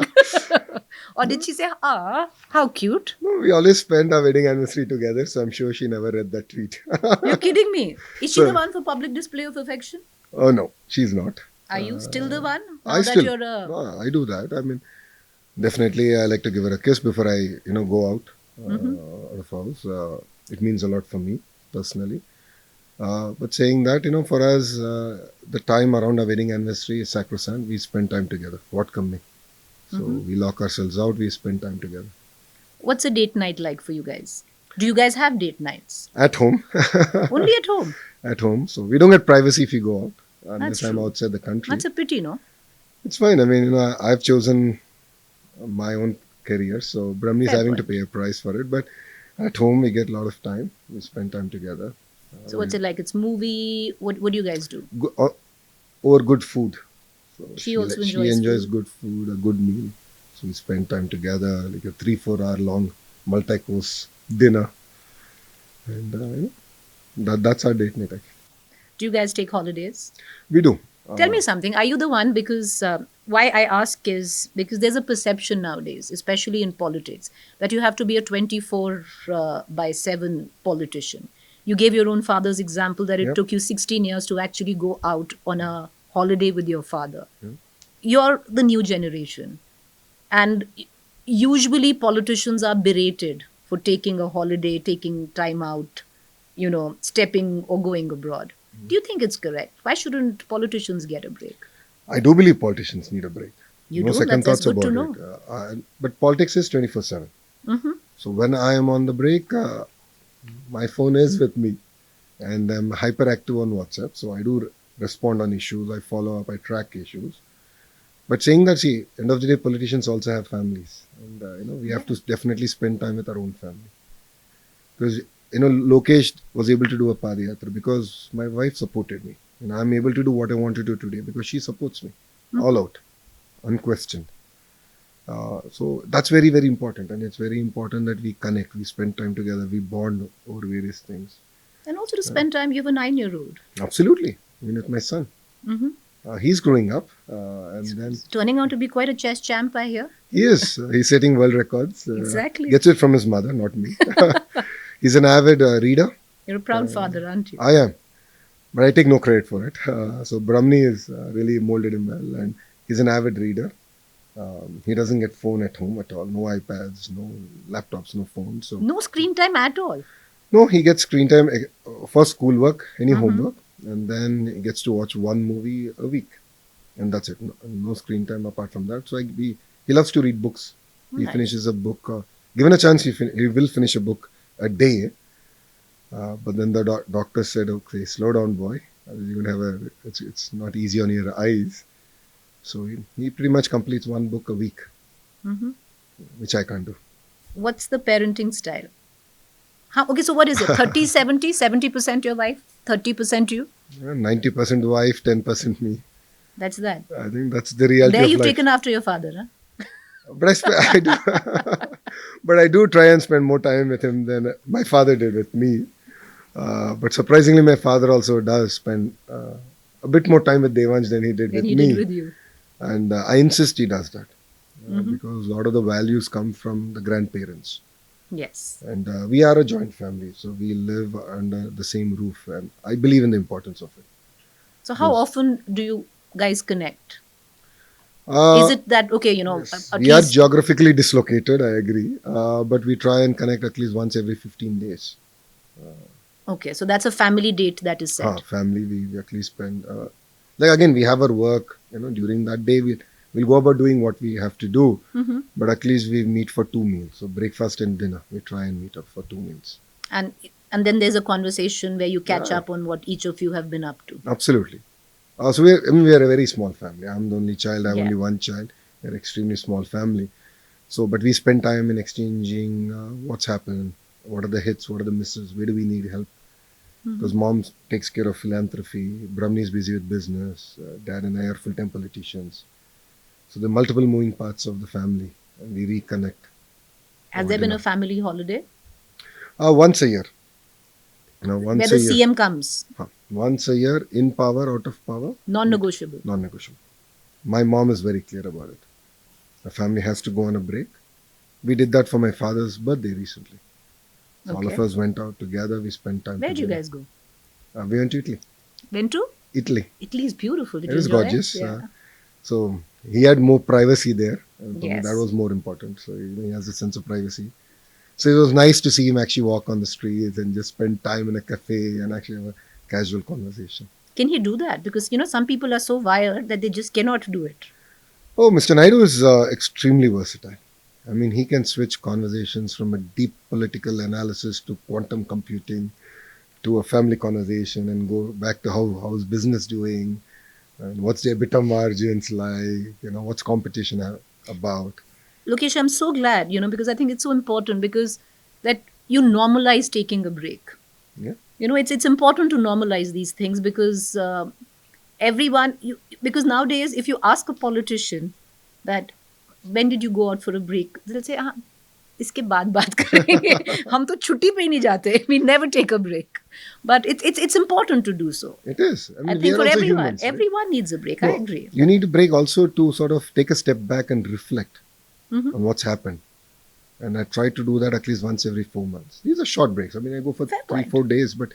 Or did she say, how cute? No, we always spend our wedding anniversary together, so I'm sure she never read that tweet. You're kidding me. Is she So- the one for public display of affection? Oh no, she's not. Are you still the one? Now I that still. you're I do that. I mean, definitely, I like to give her a kiss before I, go out of house. It means a lot for me personally. But saying that, for us, the time around our wedding anniversary is sacrosanct. We spend time together. What come may. So we lock ourselves out. We spend time together What's a date night like for you guys? Do you guys have date nights? at home. Only at home. At home. So we don't get privacy if we go out unless That's I'm true. outside the country. That's a pity, no? It's fine. I mean, I've chosen my own career, so Brahmi is Fair having point. to pay a price for it. But at home, we get a lot of time. We spend time together. So what's it like? It's movie. What do you guys do? Over good food. So She also she enjoys enjoys food. good food, a good meal. So we spend time together, like a 3-4 hour long multi-course dinner. And that's our date night. Actually. Do you guys take holidays? We do. Tell me something. Are you the one? Because why I ask is because there's a perception nowadays, especially in politics, that you have to be a 24/7 politician. You gave your own father's example that it Yep. took you 16 years to actually go out on a holiday with your father. Yep. You're the new generation. And usually politicians are berated for taking a holiday, taking time out, stepping or going abroad. Do you think it's correct? Why shouldn't politicians get a break? I do believe politicians need a break. You No do? second That's thoughts good to about it. But politics is 24/7. Mm-hmm. So when I am on the break, my phone is with me, and I'm hyperactive on WhatsApp. So I do respond on issues. I follow up. I track issues. But saying that, see, end of the day, politicians also have families, and we have to definitely spend time with our own family. Because Lokesh was able to do a Padi Yatra because my wife supported me. I'm able to do what I want to do today because she supports me all out, unquestioned. So that's very, very important. And it's very important that we connect, we spend time together, we bond over various things. And also to spend time, you have a 9-year-old. Absolutely. Even with my son. Mm-hmm. He's growing up. And then It's turning out to be quite a chess champ, I hear. he is. He's setting world records. Exactly. Gets it from his mother, not me. He's an avid reader. You're a proud father, aren't you? I am. But I take no credit for it. So Brahmi is really molded him well. And he's an avid reader. He doesn't get phone at home at all. No iPads, no laptops, no phones. So No screen time at all. no, he gets screen time for schoolwork, any homework. And then he gets to watch one movie a week. and that's it. No screen time apart from that. So he loves to read books. He Nice. finishes a book. Given a chance, he will finish a book a day. But then the doctor said, "Okay, slow down, boy. You're gonna have it's not easy on your eyes." So he pretty much completes one book a week, Mhm. which I can't do. What's the parenting style? Okay, so what is it? 30-70? 70% your wife, 30% you? 90% wife, 10% me. That's that. I think that's the reality There of you've life. taken after your father, huh? But I do, but I do try and spend more time with him than my father did with me. But surprisingly, my father also does spend a bit more time with Devansh than he did Than with he me. did with you. And I insist he does that because a lot of the values come from the grandparents. Yes. And we are a joint family, so we live under the same roof, and I believe in the importance of it. So how Yes. often do you guys connect? Uh, Is it that, okay, yes, at we are least... geographically dislocated, I agree, but we try and connect at least once every 15 days. Okay, so that's a family date that is set. Family, we at least spend, like again, we have our work, during that day, we'll go about doing what we have to do, Mhm. but at least we meet for 2 meals. So breakfast and dinner, we try and meet up for 2 meals. And then there's a conversation where you catch Yeah. up on what each of you have been up to. Absolutely. So we are a very small family. I'm the only child. I have Yeah. only one child. We're an extremely small family. So, but we spend time in exchanging what's happened, what are the hits, what are the misses, where do we need help? Because mom takes care of philanthropy, Brahmani is busy with business, dad and I are full-time politicians. So there are multiple moving parts of the family, and we reconnect. Has over there been a dinner. family holiday Once a year. where Once the a year. CM comes? Once a year, in power, out of power, Non-negotiable. non-negotiable. My mom is very clear about it. The family has to go on a break. We did that for my father's birthday recently. So all of Okay. us went out together. We spent time Where did you together. guys go? We went to Italy. Went to? Italy. Italy is beautiful. Did It you was enjoy gorgeous. it? Yeah. So he had more privacy there. And for me, Yes. that was more important. So he has a sense of privacy. So it was nice to see him actually walk on the streets and just spend time in a cafe and actually have a casual conversation. Can he do that? Because, some people are so wired that they just cannot do it. Oh, Mr. Naidu is extremely versatile. I mean, he can switch conversations from a deep political analysis to quantum computing to a family conversation and go back to how's business doing and what's the EBITDA margins like, what's competition about. Lokesh, I'm so glad, because I think it's so important because that you normalize taking a break. Yeah. It's important to normalize these things because because nowadays if you ask a politician that when did you go out for a break, they'll say, इसके बाद बात करेंगे हम तो छुट्टी पे ही नहीं जाते, we never take a break, but it's important to do so. It is. I I mean, we think are for also everyone, humans. Right? everyone needs a break. No, I agree. You need a break also to sort of take a step back and reflect Mhm. on what's happened. And I try to do that at least once every 4 months. These are short breaks. I mean, I go for Fair 3-4 days, but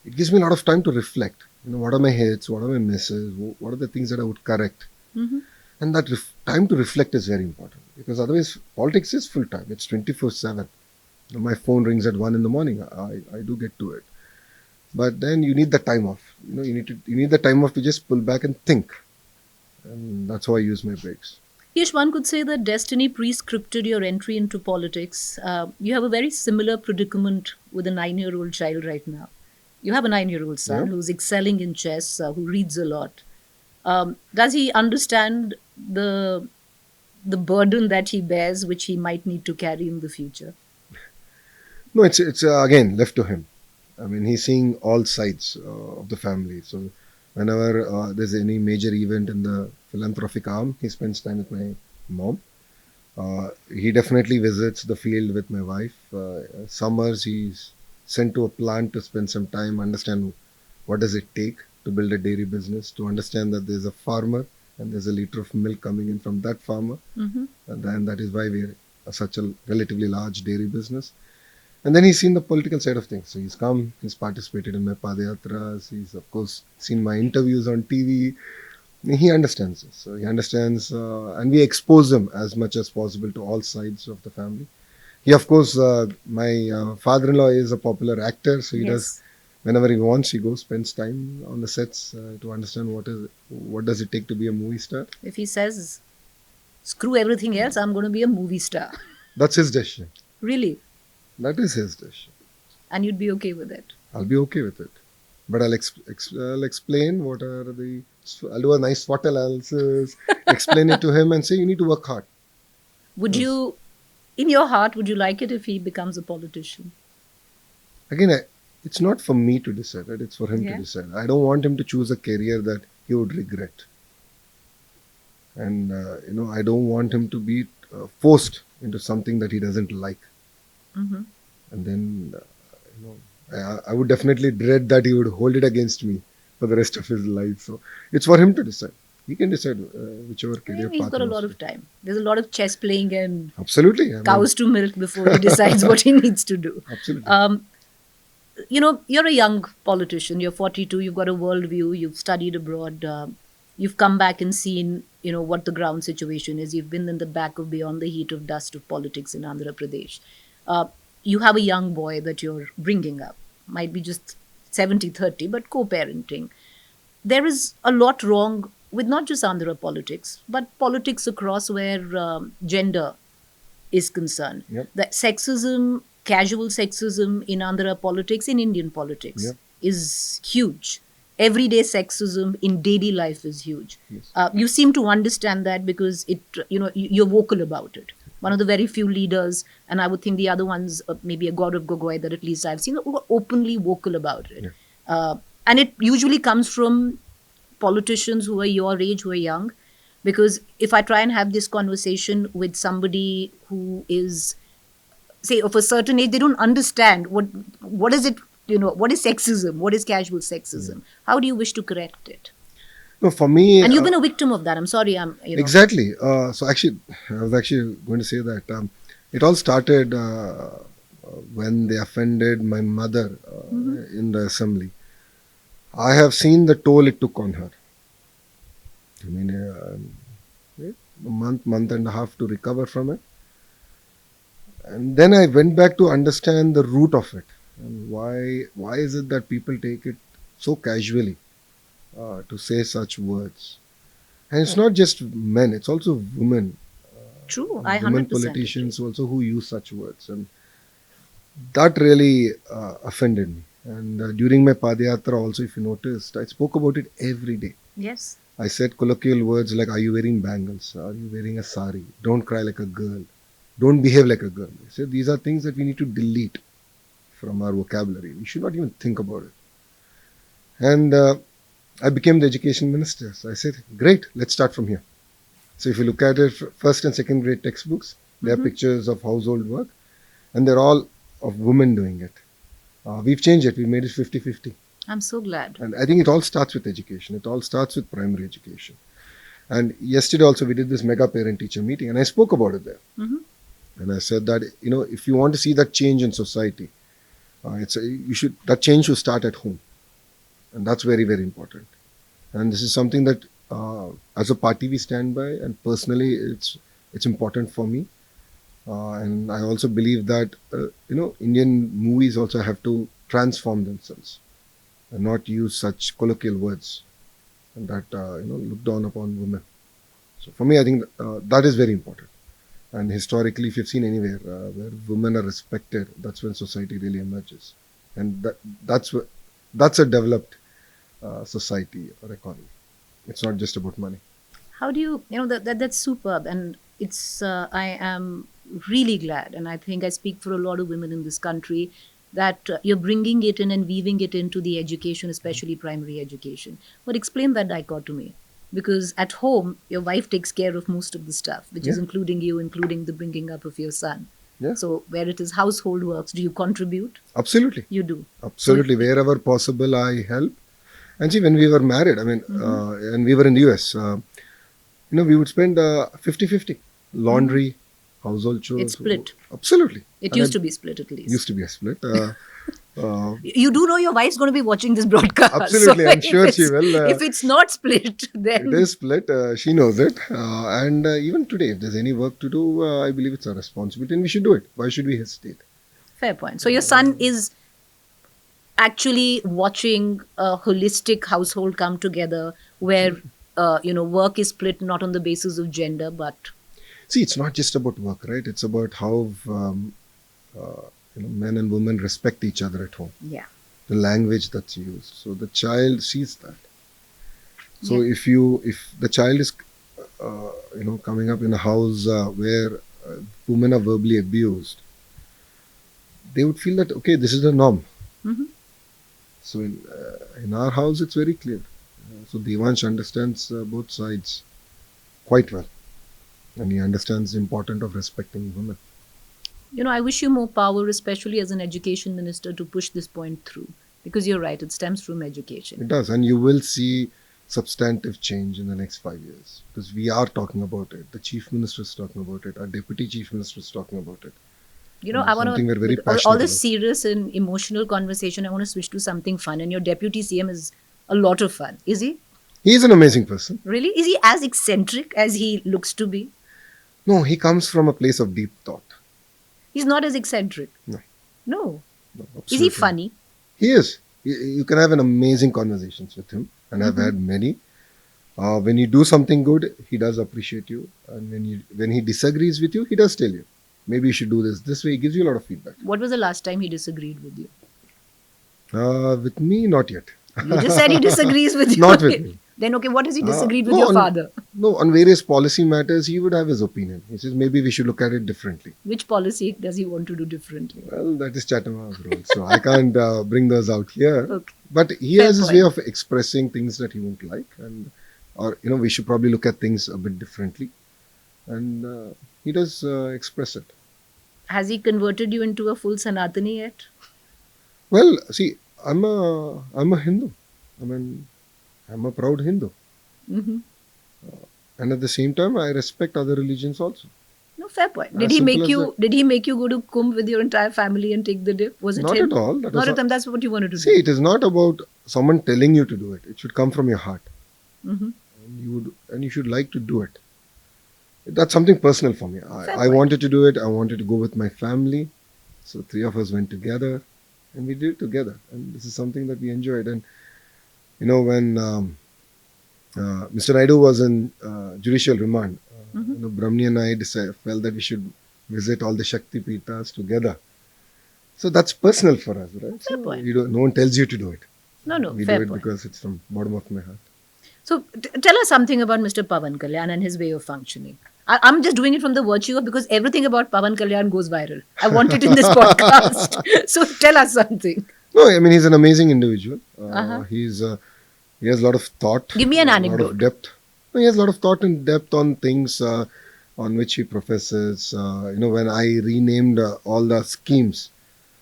it gives me a lot of time to reflect. What are my hits? What are my misses? What are the things that I would correct? Mhm. And that time to reflect is very important because otherwise politics is full time. It's 24/7. My phone rings at 1 in the morning. I do get to it. But then you need the time off. You need the time off to just pull back and think. And that's how I use my breaks. Yes, one could say that destiny pre-scripted your entry into politics. You have a very similar predicament with a 9-year-old child right now. You have a 9-year-old son Yeah. who's excelling in chess, who reads a lot. Does he understand the burden that he bears, which he might need to carry in the future? No, it's again left to him. I mean, he's seeing all sides of the family. So whenever there's any major event in the philanthropic arm, he spends time with my mom. He definitely visits the field with my wife. Summers, he's sent to a plant to spend some time, understand what does it take to build a dairy business, to understand that there's a farmer and there's a liter of milk coming in from that farmer. Mhm. And then that is why we're such a relatively large dairy business. And then he's seen the political side of things. So he's come, he's participated in my Padi Yatras, he's of course seen my interviews on TV. He understands this. So he understands, and we expose him as much as possible to all sides of the family. He, of course, my father-in-law is a popular actor, so he does whenever he wants, he goes, spends time on the sets to understand what does it take to be a movie star. If he says, screw everything else, I'm going to be a movie star. That's his decision. Really? That is his decision. And you'd be okay with it? I'll be okay with it. But I'll explain what are the... I'll do a nice SWOT analysis, explain it to him and say, you need to work hard. Would you, in your heart, would you like it if he becomes a politician? Again, it's not for me to decide, right? It's for him Yeah. to decide. I don't want him to choose a career that he would regret. And, I don't want him to be forced into something that he doesn't like. Mm-hmm. And then, I would definitely dread that he would hold it against me for the rest of his life. So it's for him to decide. He can decide whichever career He's path got a he lot wants of time. There's a lot of chess playing and to. Absolutely. I mean, cows to milk before he decides what he needs to do. absolutely. You're a young politician. You're 42. You've got a worldview. You've studied abroad. You've come back and seen, what the ground situation is. You've been in the back of beyond the heat of dust of politics in Andhra Pradesh. You have a young boy that you're bringing up. Might be just 70-30, but co-parenting. There is a lot wrong with not just Andhra politics, but politics across where gender is concerned. Yep. That sexism, casual sexism in Andhra politics, in Indian politics, Yep. is huge. Everyday sexism in daily life is huge. Yes. You seem to understand that because you're vocal about it. One of the very few leaders, and I would think the other ones, maybe a God of Gogoi that at least I've seen, who are openly vocal about it. Yeah. And it usually comes from politicians who are your age, who are young. Because if I try and have this conversation with somebody who is, say, of a certain age, they don't understand what is it, what is sexism, what is casual sexism. How do you wish to correct it? No, for me... And you've been a victim of that. I'm sorry, Exactly. So actually, I was actually going to say that it all started when they offended my mother in the assembly. I have seen the toll it took on her. I mean, a month and a half to recover from it. And then I went back to understand the root of it. And why is it that people take it so casually to say such words? And it's not just men, it's also women. True, I 100% Women politicians also who use such words. And that really offended me. And during my Padi Yatra also, if you noticed, I spoke about it every day. Yes. I said colloquial words like, are you wearing bangles? Are you wearing a sari? Don't cry like a girl. Don't behave like a girl. I said these are things that we need to delete from our vocabulary. We should not even think about it. And I became the education minister. So I said, great, let's start from here. So if you look at it, first and second grade textbooks, they are pictures of household work, and they're all of women doing it. We've changed it. We made it 50-50. I'm so glad. And I think it all starts with education. It all starts with primary education. And yesterday also we did this mega parent-teacher meeting, and I spoke about it there. Mm-hmm. And I said that, if you want to see that change in society, that change should start at home. And that's very, very important. And this is something that as a party we stand by, and personally it's important for me. And I also believe that, Indian movies also have to transform themselves and not use such colloquial words and that, look down upon women. So for me, I think that is very important. And historically, if you've seen anywhere where women are respected, that's when society really emerges. And that's a developed society or economy. It's not just about money. How do you, that's superb. And it's, I am really glad, and I think I speak for a lot of women in this country, that you're bringing it in and weaving it into the education, especially primary education. But explain that dichotomy. Because at home, your wife takes care of most of the stuff, which is including you, including the bringing up of your son. Yeah. So where it is household works, do you contribute? Absolutely. You do. Absolutely. Wherever possible, I help. And see, when we were married, and we were in the US, we would spend 50-50. Laundry, household chores. It's split. Absolutely. It used to be split at least. Used to be a split. You do know your wife's going to be watching this broadcast. Absolutely, so I'm sure she will. If it's not split, then... It is split. She knows it. And even today, if there's any work to do, I believe it's our responsibility and we should do it. Why should we hesitate? Fair point. So your son is actually watching a holistic household come together where, work is split not on the basis of gender, but See, it's not just about work, right? It's about how men and women respect each other at home. yeah. The language that's used. So the child sees that. So Yeah. if the child is, coming up in a house where women are verbally abused, they would feel that, okay, this is the norm. Mhm. So in our house, it's very clear. So Devansh understands both sides quite well. And he understands the importance of respecting women. I wish you more power, especially as an education minister, to push this point through. Because you're right, it stems from education. It does. And you will see substantive change in the next 5 years. Because we are talking about it. The chief minister is talking about it. Our deputy chief minister is talking about it. I want something we're to, very with all passionate this about. serious and emotional conversation, I want to switch to something fun. And your deputy CM is a lot of fun. Is he? He is an amazing person. Really? Is he as eccentric as he looks to be? No, he comes from a place of deep thought. He's not as eccentric. No. No. No, Is absolutely he not. funny? He is. You can have an amazing conversations with him. And I've had many. When you do something good, he does appreciate you. And when he disagrees with you, he does tell you, maybe you should do this way. He gives you a lot of feedback. What was the last time he disagreed with you? With me, not yet. You just said he disagrees with you. Not with me. Then, okay, what has he disagreed with no, your on- father? No, on various policy matters, he would have his opinion. He says maybe we should look at it differently. Which policy does he want to do differently? Well, that is Chattama's role. So I can't bring those out here. Okay. But he Fair has his point. way of expressing things that he won't like. Or we should probably look at things a bit differently. And he does express it. Has he converted you into a full Sanatani yet? Well, see, I'm a Hindu. I'm a proud Hindu. Mm-hmm. And at the same time, I respect other religions also. No, fair point. As Did he simple make as you? that. Did he make you go to Kumbh with your entire family and take the dip? Was it Not him? at all. That Not was at them. That's what you wanted to See, it is not about someone telling you to do it. It should come from your heart. do. Mm-hmm. And you should like to do it. That's something personal for me. Fair I point. wanted to do it. I wanted to go with my family. So 3 of us went together and we did it together. And this is something that we enjoyed. And when Mr. Naidu was in judicial remand, Brahmani and I felt that we should visit all the Shakti Peethas together. So that's personal for us, right? Fair So point. no one tells you to do it. No, We fair do it point. because it's from bottom of my heart. So tell us something about Mr. Pawan Kalyan and his way of functioning. I'm just doing it from the virtue of because everything about Pawan Kalyan goes viral. I want it in this podcast. So tell us something. No, he's an amazing individual. Uh-huh. He has a lot of thought. Give me an A lot anecdote. of depth. No, he has a lot of thought and depth on things on which he professes. When I renamed all the schemes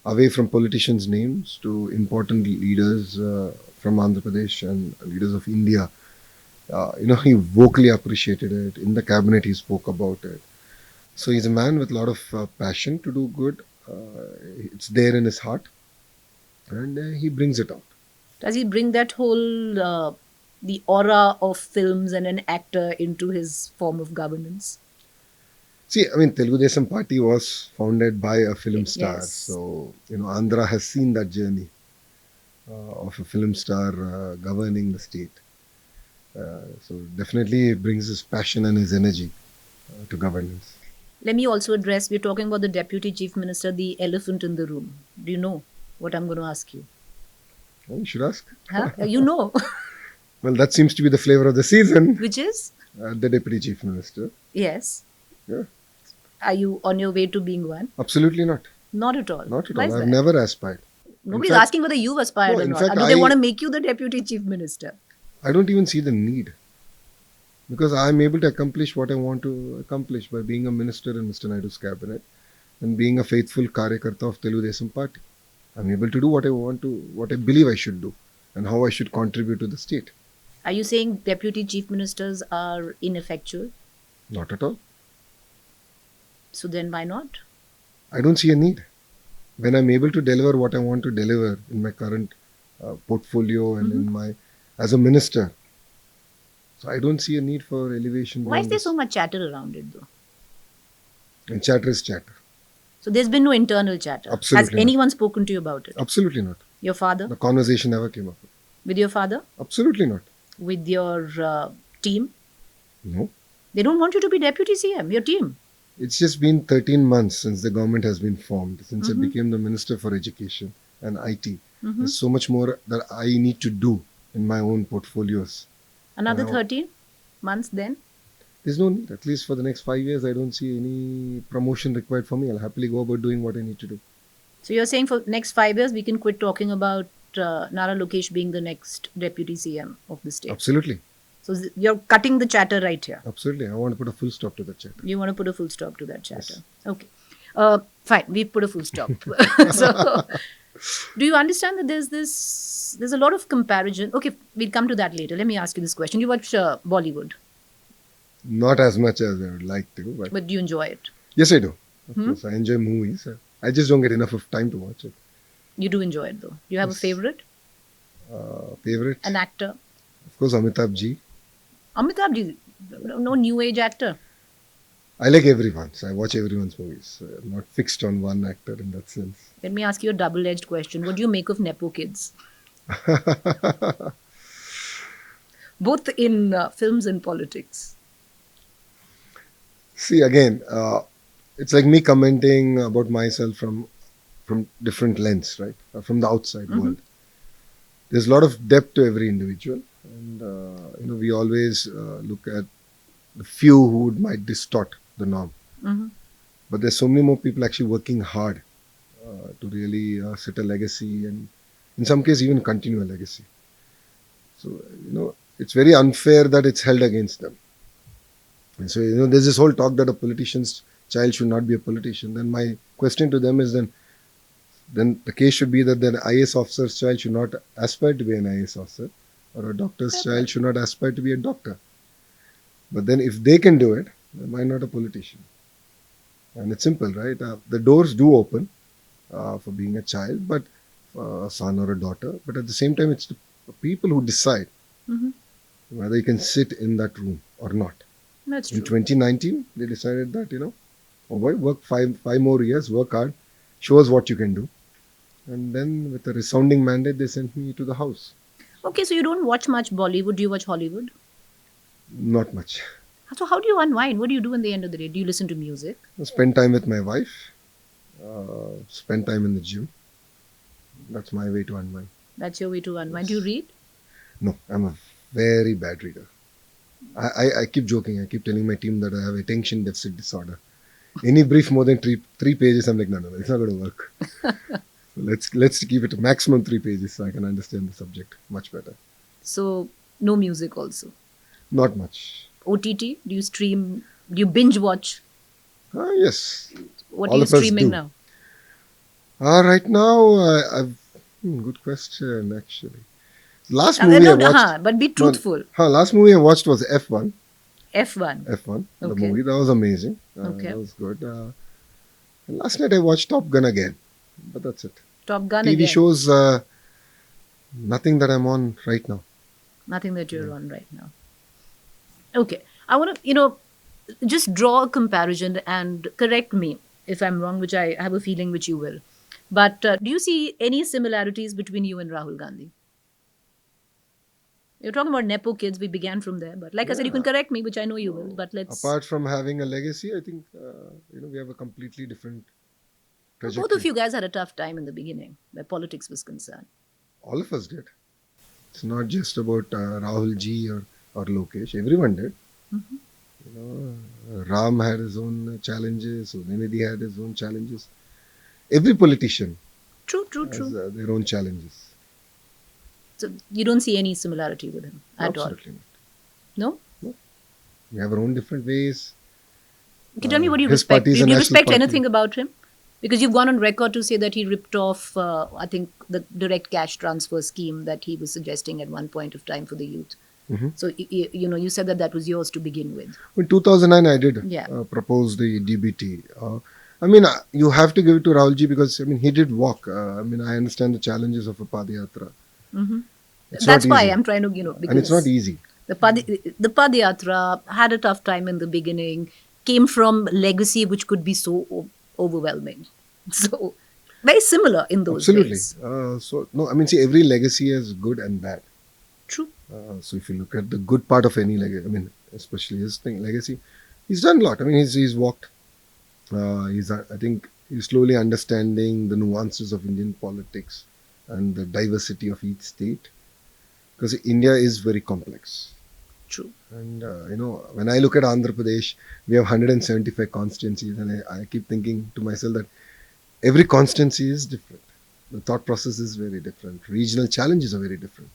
away from politicians' names to important leaders from Andhra Pradesh and leaders of India, he vocally appreciated it. In the cabinet, he spoke about it. So he's a man with a lot of passion to do good. It's there in his heart. And he brings it out. Does he bring that whole the aura of films and an actor into his form of governance? See, Telugu Desam Party was founded by a film star. Yes. So, Andhra has seen that journey of a film star governing the state. So definitely it brings his passion and his energy to governance. Let me also address, we're talking about the Deputy Chief Minister, the elephant in the room. Do you know what I'm going to ask you? Well, you should ask. Huh? You know. Well, that seems to be the flavor of the season. Which is? The Deputy Chief Minister. Yes. Yeah. Are you on your way to being one? Absolutely not. Not at all. Not at Why all. is I've that? never aspired. Nobody's fact- asking whether you've aspired No, or in not. fact, Do they I- want to make you the Deputy Chief Minister? I don't even see the need. Because I'm able to accomplish what I want to accomplish by being a minister in Mr. Naidu's cabinet and being a faithful Karyakarta of Telugu Desam Party. I'm able to do what I want to, what I believe I should do and how I should contribute to the state. Are you saying Deputy Chief Ministers are ineffectual? Not at all. So then why not? I don't see a need. When I'm able to deliver what I want to deliver in my current portfolio and in my, as a minister, so I don't see a need for elevation. Why is beyond there this. so much chatter around it though? And chatter is chatter. So there's been no internal chatter. Absolutely Has not. anyone spoken to you about it? Absolutely not. Your father? The conversation never came up. With your father? Absolutely not. With your team? No. They don't want you to be deputy CM, your team. It's just been 13 months since the government has been formed, since I became the Minister for Education and IT. There's so much more that I need to do in my own portfolios. Another 13 months then? There's no need. At least for the next 5 years, I don't see any promotion required for me. I'll happily go about doing what I need to do. So you're saying for next 5 years, we can quit talking about Nara Lokesh being the next deputy CM of the state? Absolutely. So you're cutting the chatter right here. Absolutely. I want to put a full stop to that chatter. You want to put a full stop to that chatter. Yes. Okay. Fine. We've put a full stop. So do you understand that there's a lot of comparison? Okay, we'll come to that later. Let me ask you this question. You watch Bollywood? Not as much as I would like to, But do you enjoy it? yes, I do. Of course, I enjoy movies. I just don't get enough of time to watch it. You do enjoy it though. Do you have a favorite? Favorite? An actor? Of course, Amitabh Ji. Amitabh Ji, no new age actor. I like everyone, so I watch everyone's movies. I'm not fixed on one actor in that sense. Let me ask you a double-edged question. What do you make of Nepo kids? Both in films and politics. See, again, it's like me commenting about myself from different lens, right? From the outside world. There's a lot of depth to every individual, and we always look at the few who might distort the norm. But there's so many more people actually working hard to really set a legacy, and in some cases even continue a legacy. So it's very unfair that it's held against them. And so there's this whole talk that a politician's child should not be a politician. Then my question to them is then the case should be that the IAS officer's child should not aspire to be an IAS officer, or a doctor's child should not aspire to be a doctor. But then if they can do it, then why not a politician? And it's simple, right? The doors do open for being a child, but a son or a daughter. But at the same time, it's the people who decide whether you can sit in that room or not. That's true. In 2019, they decided that, oh boy, work five more years, work hard, show us what you can do. And then with a resounding mandate, they sent me to the house. Okay, so you don't watch much Bollywood. Do you watch Hollywood? Not much. So how do you unwind? What do you do in the end of the day? Do you listen to music? Spend time with my wife. Spend time in the gym. That's my way to unwind. That's your way to unwind. Yes. Do you read? No, I'm a very bad reader. I keep joking. I keep telling my team that I have attention deficit disorder. Any brief more than three pages, I'm like, no, it's not going to work. So let's keep it to maximum 3 pages so I can understand the subject much better. So no music also? Not much. OTT? Do you stream? Do you binge watch? Yes. What All are you of us streaming do. now? Right now, I've... good question, actually. Last movie I watched... but be truthful. Last movie I watched was F1. F1? F1, the Okay. movie. That was amazing. Okay. That was good. And last night I watched Top Gun again. But that's it. Top Gun TV again? shows, nothing that I'm on right now. Nothing that you're on right now. Okay. I want to, just draw a comparison and correct me if I'm wrong, which I have a feeling which you will. But do you see any similarities between you and Rahul Gandhi? You're talking about Nepo kids. We began from there. But like I said, you can correct me, which I know you will. But let's... Apart from having a legacy, I think, we have a completely different trajectory. Both of you guys had a tough time in the beginning where politics was concerned. All of us did. It's not just about Rahul Ji or Lokesh. Everyone did. Ram had his own challenges. Udayanithi had his own challenges. Every politician True. has their own challenges. So you don't see any similarity with him at all? Absolutely not. No? We have our own different ways. Okay, tell me what you his respect. party is Do a you national respect party. anything about him? Because you've gone on record to say that he ripped off, I think, the direct cash transfer scheme that he was suggesting at one point of time for the youth. So, you said that was yours to begin with. In 2009, I did propose the DBT. You have to give it to Rahul Ji because, he did walk. I understand the challenges of a Padi Yatra. That's why I'm trying to, because... And it's not easy. The Padi Yatra had a tough time in the beginning, came from legacy which could be so overwhelming. So, very similar in those Absolutely. days. See, every legacy has good and bad. True. So if you look at the good part of any legacy, especially his legacy, he's done a lot. He's walked. I think he's slowly understanding the nuances of Indian politics and the diversity of each state, because India is very complex. True. And when I look at Andhra Pradesh, we have 175 constituencies, and I keep thinking to myself that every constituency is different. The thought process is very different. Regional challenges are very different.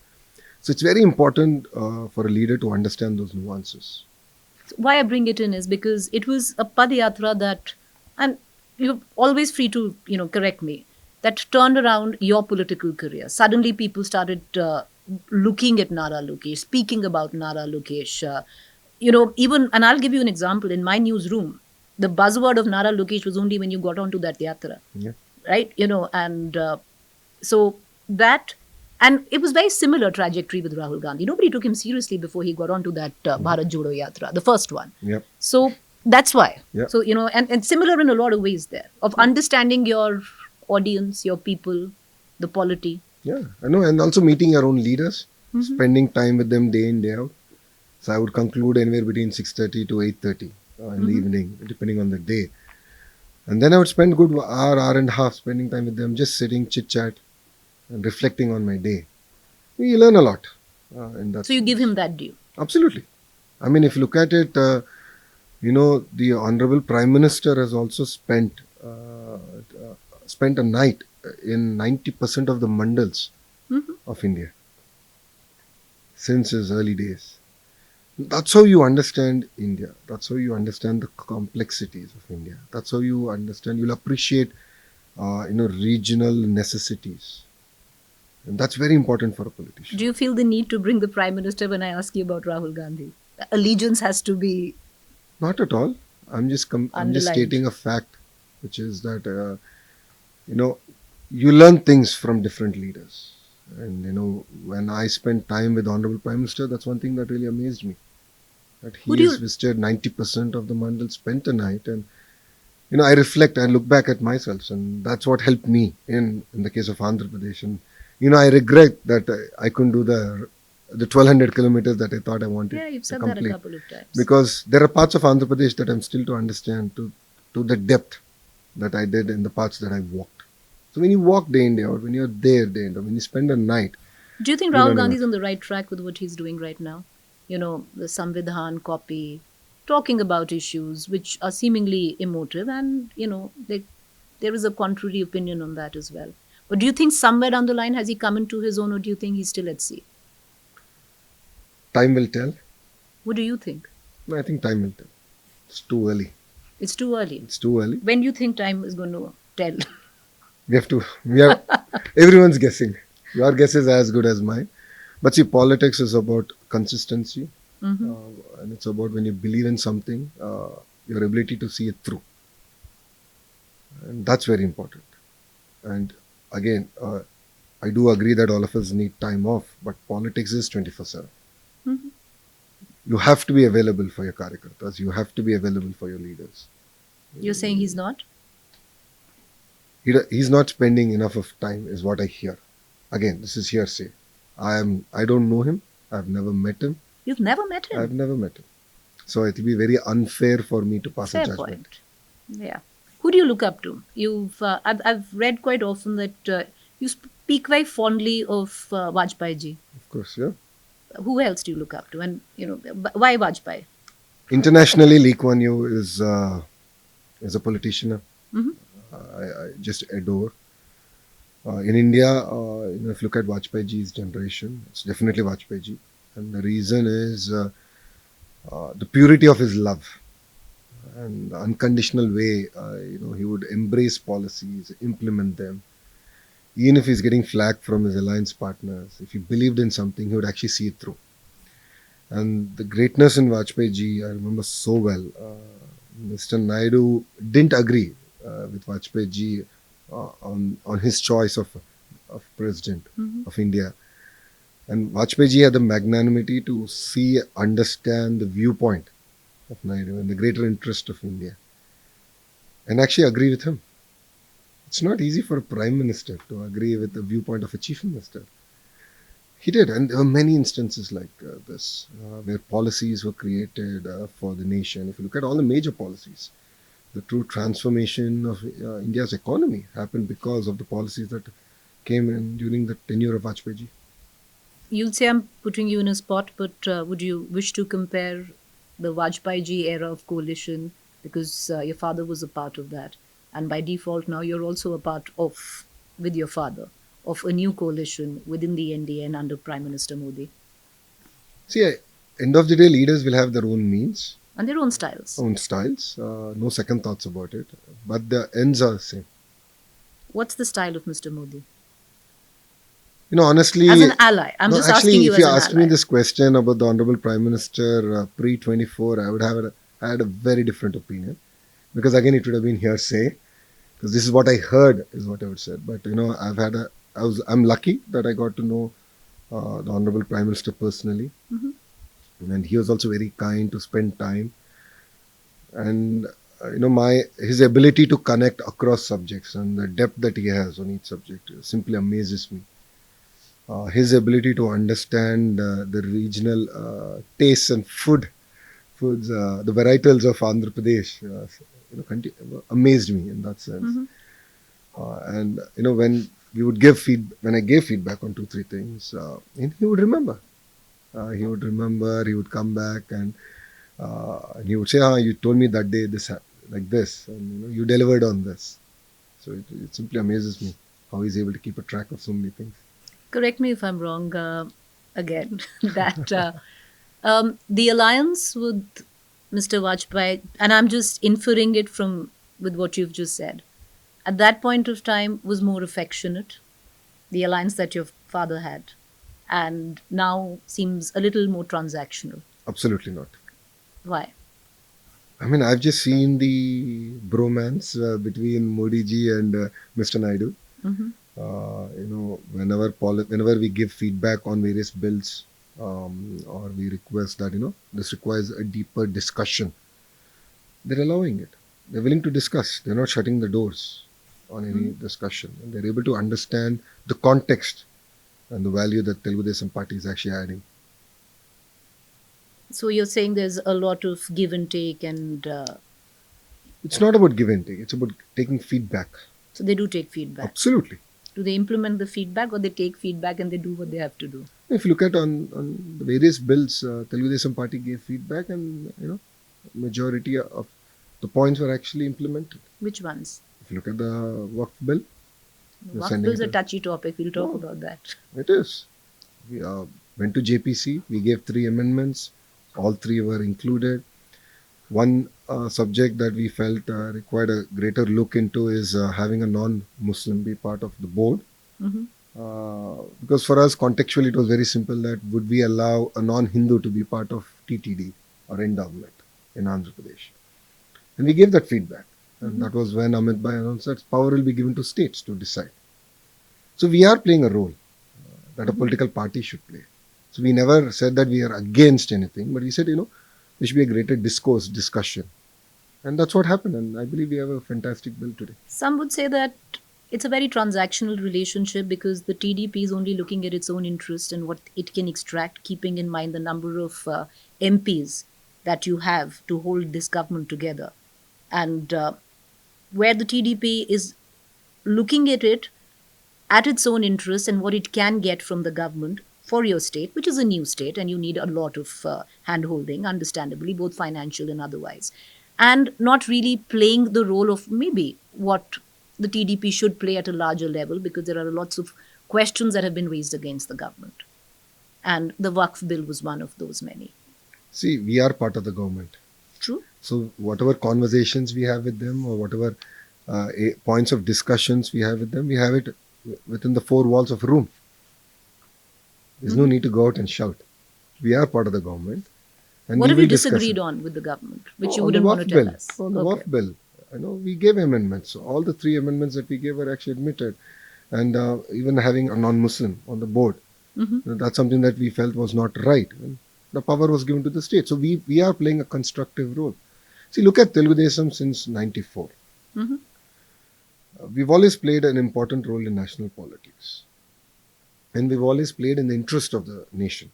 So it's very important for a leader to understand those nuances. Why I bring it in is because it was a Padi Yatra that, and you're always free to, correct me, that turned around your political career. Suddenly people started looking at Nara Lokesh, speaking about Nara Lokesh. Even, and I'll give you an example, in my newsroom, the buzzword of Nara Lokesh was only when you got onto that yatra. Yeah. Right? So that, and it was very similar trajectory with Rahul Gandhi. Nobody took him seriously before he got onto that Bharat Jodo Yatra, the first one. Yep. So that's why. Yep. So, and similar in a lot of ways there, of understanding your audience, your people, the polity. Yeah, I know. And also meeting your own leaders, spending time with them day in, day out. So I would conclude anywhere between 6:30 to 8:30 in the evening, depending on the day. And then I would spend good hour and a half spending time with them, just sitting, chit-chat, and reflecting on my day. You learn a lot in that. So you give him that due. Absolutely. If you look at it, the Honorable Prime Minister has also spent a night in 90% of the mandals of India since his early days. That's how you understand India. That's how you understand the complexities of India. That's how you understand, you'll appreciate, regional necessities. And that's very important for a politician. Do you feel the need to bring the Prime Minister when I ask you about Rahul Gandhi? Allegiance has to be... Not at all. I'm just stating a fact, which is that, you learn things from different leaders. And, when I spent time with Honorable Prime Minister, that's one thing that really amazed me. That he has visited 90% of the mandal, spent a night, and I reflect and look back at myself, and that's what helped me in the case of Andhra Pradesh. And I regret that I couldn't do the 1200 kilometers that I thought I wanted. Yeah, you've said that a couple of times. Because there are parts of Andhra Pradesh that I'm still to understand to the depth that I did in the parts that I walked. So when you walk day in, day out, when you're there day in, day out, when you spend a night. Do you think Rahul Gandhi is on the right track with what he's doing right now? The Samvidhan copy, talking about issues which are seemingly emotive, and, there is a contrary opinion on that as well. But do you think somewhere down the line has he come into his own, or do you think he's still at sea? Time will tell. What do you think? I think time will tell. It's too early. It's too early? It's too early. When do you think time is going to tell? Everyone's guessing. Your guess is as good as mine. But see, politics is about consistency. And it's about when you believe in something, your ability to see it through. And that's very important. And again, I do agree that all of us need time off, but politics is 24/7. You have to be available for your karyakartas. You have to be available for your leaders. You're saying he's not? He's not spending enough of time, is what I hear. Again, this is hearsay. I don't know him. I've never met him. You've never met him? I've never met him. So it will be very unfair for me to pass a judgment. Fair point. Yeah. Who do you look up to? I've read quite often that you speak very fondly of Vajpayee ji. Of course, yeah. Who else do you look up to? And, why Vajpayee? Internationally, Lee Kuan Yew is a politician. I just adore. In India, if you look at Vajpayee ji's generation, it's definitely Vajpayee ji. And the reason is the purity of his love and the unconditional way, he would embrace policies, implement them. Even if he's getting flack from his alliance partners, if he believed in something, he would actually see it through. And the greatness in Vajpayee ji, I remember so well. Mr. Naidu didn't agree with Vajpayee ji on his choice of president of India. And Vajpayee ji had the magnanimity to see, understand the viewpoint of Naidu and the greater interest of India, and actually agree with him. It's not easy for a prime minister to agree with the viewpoint of a chief minister. He did, and there were many instances like this, where policies were created for the nation. If you look at all the major policies, the true transformation of India's economy happened because of the policies that came in during the tenure of Vajpayee. You'll say I'm putting you in a spot, but would you wish to compare the Vajpayee era of coalition, because your father was a part of that, and by default now you're also a part of, with your father, of a new coalition within the NDA and under Prime Minister Modi, See, end of the day, leaders will have their own means, and their own styles. own styles, no second thoughts about it, but the ends are the same. What's the style of Mr. Modi? Honestly, As an ally, I'm just asking you if as you an asked ally. me this question about the Honorable Prime Minister pre-24, I would have had a very different opinion, because again, it would have been hearsay, because this is what I heard, is what I would say. But I'm lucky that I got to know the Honorable Prime Minister personally, and he was also very kind to spend time, and his ability to connect across subjects and the depth that he has on each subject simply amazes me. His ability to understand the regional tastes and foods, the varietals of Andhra Pradesh, amazed me in that sense. And when we would when I gave feedback on 2-3 things, and he would remember. He would come back, and he would say, you told me that day this like this, and you delivered on this. So it simply amazes me how he's able to keep a track of so many things. Correct me if I'm wrong, again, that the alliance with Mr. Vajpayee, and I'm just inferring it from with what you've just said, at that point of time was more affectionate, the alliance that your father had, and now seems a little more transactional. Absolutely not. Why? I've just seen the bromance between Modi ji and Mr. Naidu. Whenever we give feedback on various bills, or we request that this requires a deeper discussion, they're allowing it. They're willing to discuss. They're not shutting the doors on any discussion, and they're able to understand the context and the value that Telugu Desam Party is actually adding. So you're saying there's a lot of give and take, and it's not about give and take. It's about taking feedback. So they do take feedback. Absolutely. Do they implement the feedback, or they take feedback and they do what they have to do? If you look at on the various bills, Telugu Desam Party gave feedback, and majority of the points were actually implemented. Which ones? If you look at the Waqf bill, Waqf bill is a touchy topic. We'll talk about that. It is. We went to JPC. We gave 3 amendments. All 3 were included. One subject that we felt required a greater look into is having a non-Muslim be part of the board. Because for us, contextually, it was very simple that would we allow a non-Hindu to be part of TTD or endowment in Andhra Pradesh. And we gave that feedback. And that was when Amit Bhai announced that power will be given to states to decide. So we are playing a role that a political party should play. So we never said that we are against anything, but we said, there should be a greater discussion. And that's what happened. And I believe we have a fantastic bill today. Some would say that it's a very transactional relationship, because the TDP is only looking at its own interest and what it can extract, keeping in mind the number of MPs that you have to hold this government together. And where the TDP is looking at it at its own interest and what it can get from the government for your state, which is a new state, and you need a lot of hand-holding, understandably, both financial and otherwise, and not really playing the role of maybe what the TDP should play at a larger level, because there are lots of questions that have been raised against the government. And the Waqf bill was one of those many. See, we are part of the government. True. So whatever conversations we have with them, or whatever points of discussions we have with them, we have it within the 4 walls of a room. There's no need to go out and shout. We are part of the government. And what have you disagreed on with the government, which you wouldn't want to tell us? On the Waqf bill, we gave amendments. So all the 3 amendments that we gave were actually admitted. And even having a non-Muslim on the board, that's something that we felt was not right. And the power was given to the state. So we are playing a constructive role. See, look at Telugu Desam since 94. We've always played an important role in national politics. And we've always played in the interest of the nation.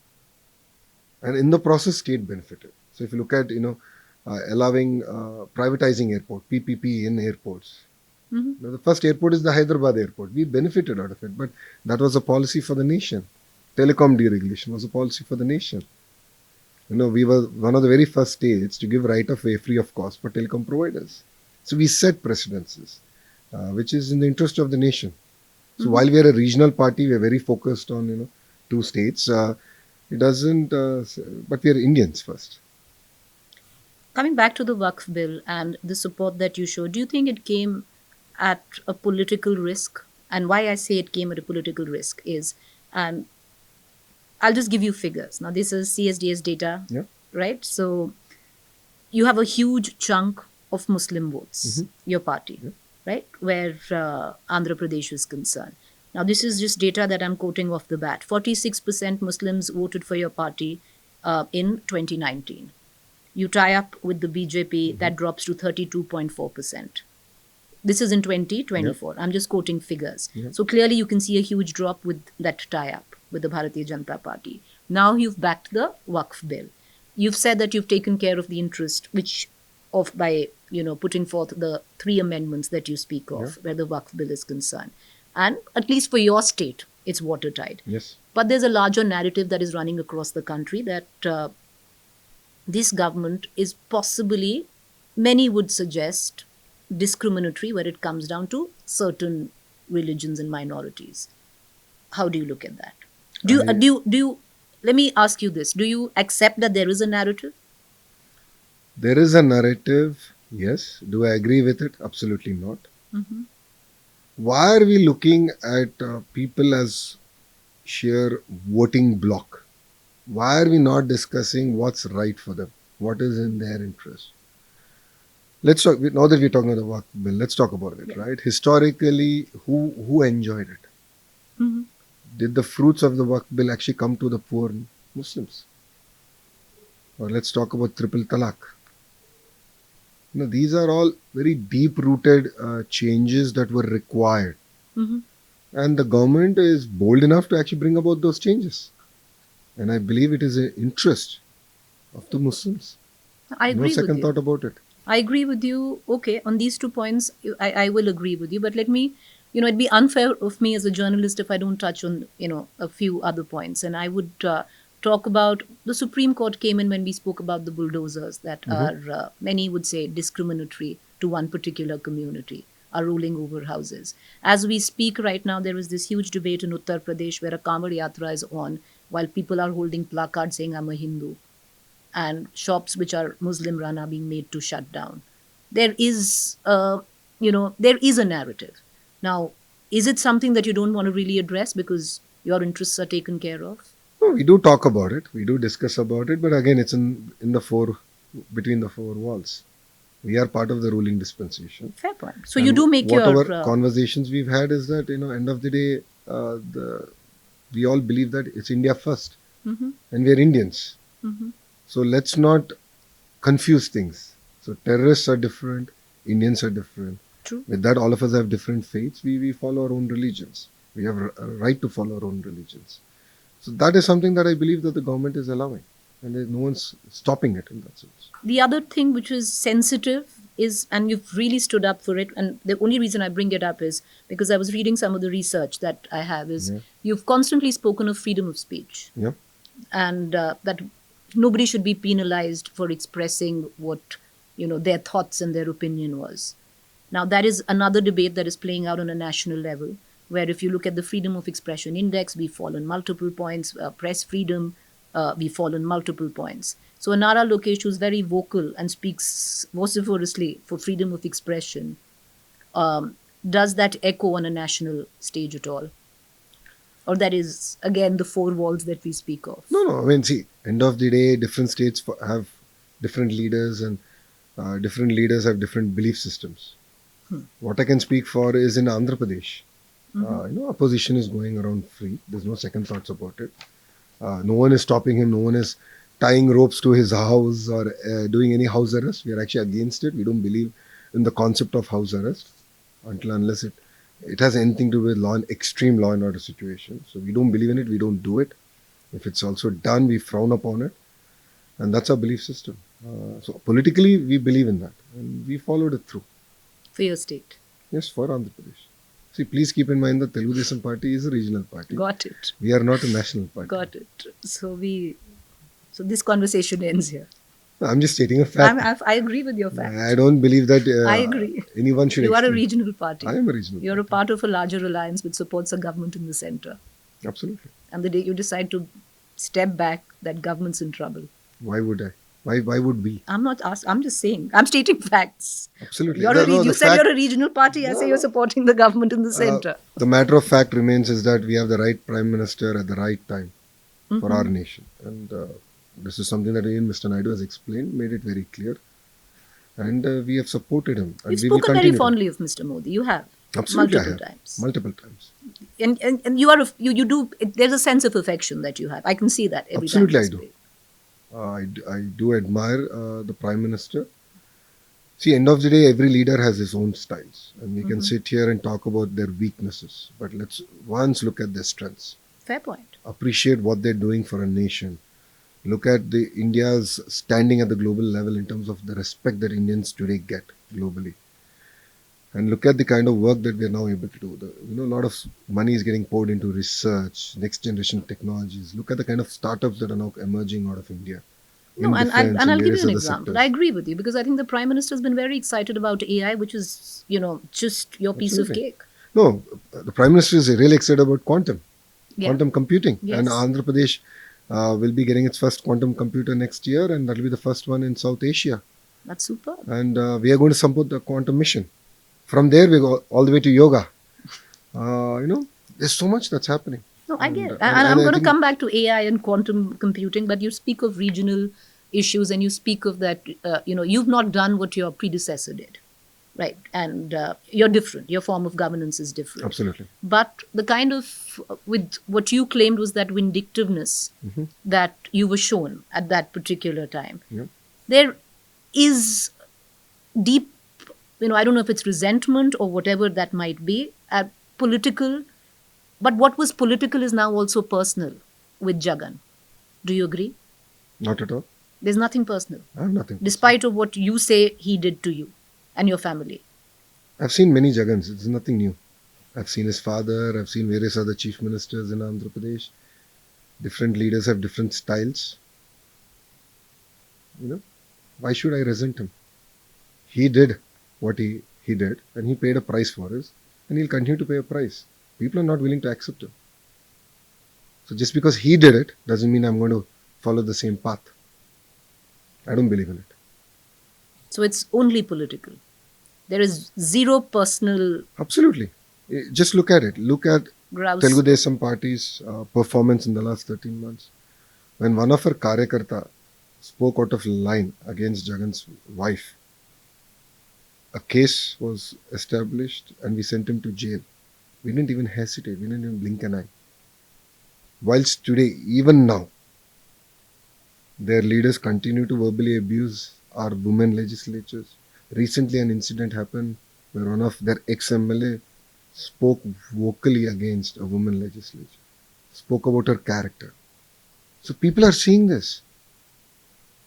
And in the process, state benefited. So if you look at, allowing privatizing airport, PPP in airports. Now, the first airport is the Hyderabad airport. We benefited out of it, but that was a policy for the nation. Telecom deregulation was a policy for the nation. We were one of the very first states to give right of way free of cost for telecom providers. So we set precedences, which is in the interest of the nation. So while we are a regional party, we are very focused on, two states. It doesn't, but we are Indians first. Coming back to the Waqf bill and the support that you showed, do you think it came at a political risk? And why I say it came at a political risk is, and I'll just give you figures. Now, this is CSDS data, right? So you have a huge chunk of Muslim votes, your party, right? Where Andhra Pradesh is concerned. Now, this is just data that I'm quoting off the bat. 46% Muslims voted for your party in 2019. You tie up with the BJP, that drops to 32.4%. This is in 2024. I'm just quoting figures. So clearly you can see a huge drop with that tie-up with the Bharatiya Janata Party. Now you've backed the Waqf bill. You've said that you've taken care of the interest, by putting forth the 3 amendments that you speak of, where the Waqf bill is concerned. And at least for your state, it's watertight. Yes. But there's a larger narrative that is running across the country that this government is possibly, many would suggest, discriminatory when it comes down to certain religions and minorities. How do you look at that? Let me ask you this. Do you accept that there is a narrative? There is a narrative, yes. Do I agree with it? Absolutely not. Why are we looking at people as sheer voting bloc? Why are we not discussing what's right for them? What is in their interest? Let's talk, now that we're talking about the Waqf bill, let's talk about it, right? Historically, who enjoyed it? Did the fruits of the Waqf bill actually come to the poor Muslims? Or let's talk about triple talaq. These are all very deep-rooted changes that were required. And the government is bold enough to actually bring about those changes. And I believe it is an interest of the Muslims. I agree with you. No second thought about it. I agree with you. Okay, on these 2 points, I will agree with you. But let me, it'd be unfair of me as a journalist if I don't touch on, a few other points. And I would talk about the Supreme Court came in when we spoke about the bulldozers that are, many would say, discriminatory to one particular community, are rolling over houses. As we speak right now, there is this huge debate in Uttar Pradesh where a Padi Yatra is on while people are holding placards saying, I'm a Hindu. And shops which are Muslim run are being made to shut down. There is, there is a narrative. Now, is it something that you don't want to really address because your interests are taken care of? No, we do talk about it. We do discuss about it. But again, it's in between the 4 walls. We are part of the ruling dispensation. Fair point. So you do make whatever conversations we've had is that, end of the day, we all believe that it's India first. And we're Indians. So let's not confuse things. So terrorists are different, Indians are different. True. With that, all of us have different faiths. We follow our own religions. We have a right to follow our own religions. So that is something that I believe that the government is allowing. And no one's stopping it in that sense. The other thing which is sensitive is, and you've really stood up for it, and the only reason I bring it up is because I was reading some of the research that I have, is you've constantly spoken of freedom of speech. And that nobody should be penalized for expressing what, their thoughts and their opinion was. Now, that is another debate that is playing out on a national level, where if you look at the Freedom of Expression Index, we fall on multiple points, press freedom, we fall on multiple points. So Nara Lokesh, who's very vocal and speaks vociferously for freedom of expression, does that echo on a national stage at all? Or that is, again, the 4 walls that we speak of? No. I mean, see, end of the day, different states have different leaders and different leaders have different belief systems. What I can speak for is in Andhra Pradesh. Opposition is going around free. There's no second thoughts about it. No one is stopping him. No one is tying ropes to his house or doing any house arrest. We are actually against it. We don't believe in the concept of house arrest. until unless it has anything to do with extreme law and order situation. So we don't believe in it, we don't do it. If it's also done, we frown upon it. And that's our belief system. So politically, we believe in that. And we followed it through. For your state. Yes, for Andhra Pradesh. See, please keep in mind that Telugu Desam party is a regional party. Got it. We are not a national party. Got it. So this conversation ends here. I'm just stating a fact. I agree with your fact. I don't believe that I agree. anyone should. You are a explain. regional party. I am a regional You're a party. part of a larger alliance which supports a government in the center. Absolutely. And the day you decide to step back, that government's in trouble. Why would I? Why would we? I'm not asking. I'm just saying. I'm stating facts. Absolutely. You said you're a regional party. I say you're supporting the government in the center. The matter of fact remains is that we have the right Prime Minister at the right time for our nation. And this is something that even Mr. Naidu has explained, made it very clear. And we have supported him. And You've we will spoken very continue to. fondly of Mr. Modi. You have. Absolutely, Multiple I have. times. Multiple times. And you do. There's a sense of affection that you have. I can see that every Absolutely, time. I do. I do admire the Prime Minister. See, end of the day, every leader has his own styles. And we can sit here and talk about their weaknesses. But let's once look at their strengths. Fair point. Appreciate what they're doing for a nation. Look at the India's standing at the global level in terms of the respect that Indians today get globally. And look at the kind of work that we are now able to do. A lot of money is getting poured into research, next generation technologies. Look at the kind of startups that are now emerging out of India. No, and defense, I'll give various you an other example. sectors. I agree with you because I think the Prime Minister has been very excited about AI, which is, just your piece of Absolutely. cake. No, the Prime Minister is really excited about quantum computing. Yes. And Andhra Pradesh will be getting its first quantum computer next year, and that will be the first one in South Asia. That's super. And we are going to support the quantum mission. From there, we go all the way to yoga. There's so much that's happening. No, I get it. and And I'm I going to think- come back to AI and quantum computing, but you speak of regional issues and you speak of that, you've not done what your predecessor did, right? And you're different. Your form of governance is different. Absolutely. But the kind of, with what you claimed was that vindictiveness that you were shown at that particular time, Yeah. there is deep, I don't know if it's resentment or whatever that might be, political, but what was political is now also personal with Jagan. Do you agree? Not at all. There's nothing personal, I have nothing. despite of what you say he did to you and your family. I've seen many Jagans. It's nothing new. I've seen his father. I've seen various other chief ministers in Andhra Pradesh. Different leaders have different styles. Why should I resent him? He did what he did, and he paid a price for it, and he'll continue to pay a price. People are not willing to accept him. So just because he did it doesn't mean I'm going to follow the same path. I don't believe in it. So it's only political. There is zero personal Absolutely. Just look at it. Look at grouse. Telugu Desam Party's performance in the last 13 months. When one of her Karyakarta spoke out of line against Jagan's wife, a case was established and we sent him to jail. We didn't even hesitate. We didn't even blink an eye. Whilst today, even now, their leaders continue to verbally abuse our women legislatures. Recently, an incident happened where one of their ex-MLA spoke vocally against a woman legislature, spoke about her character. So people are seeing this.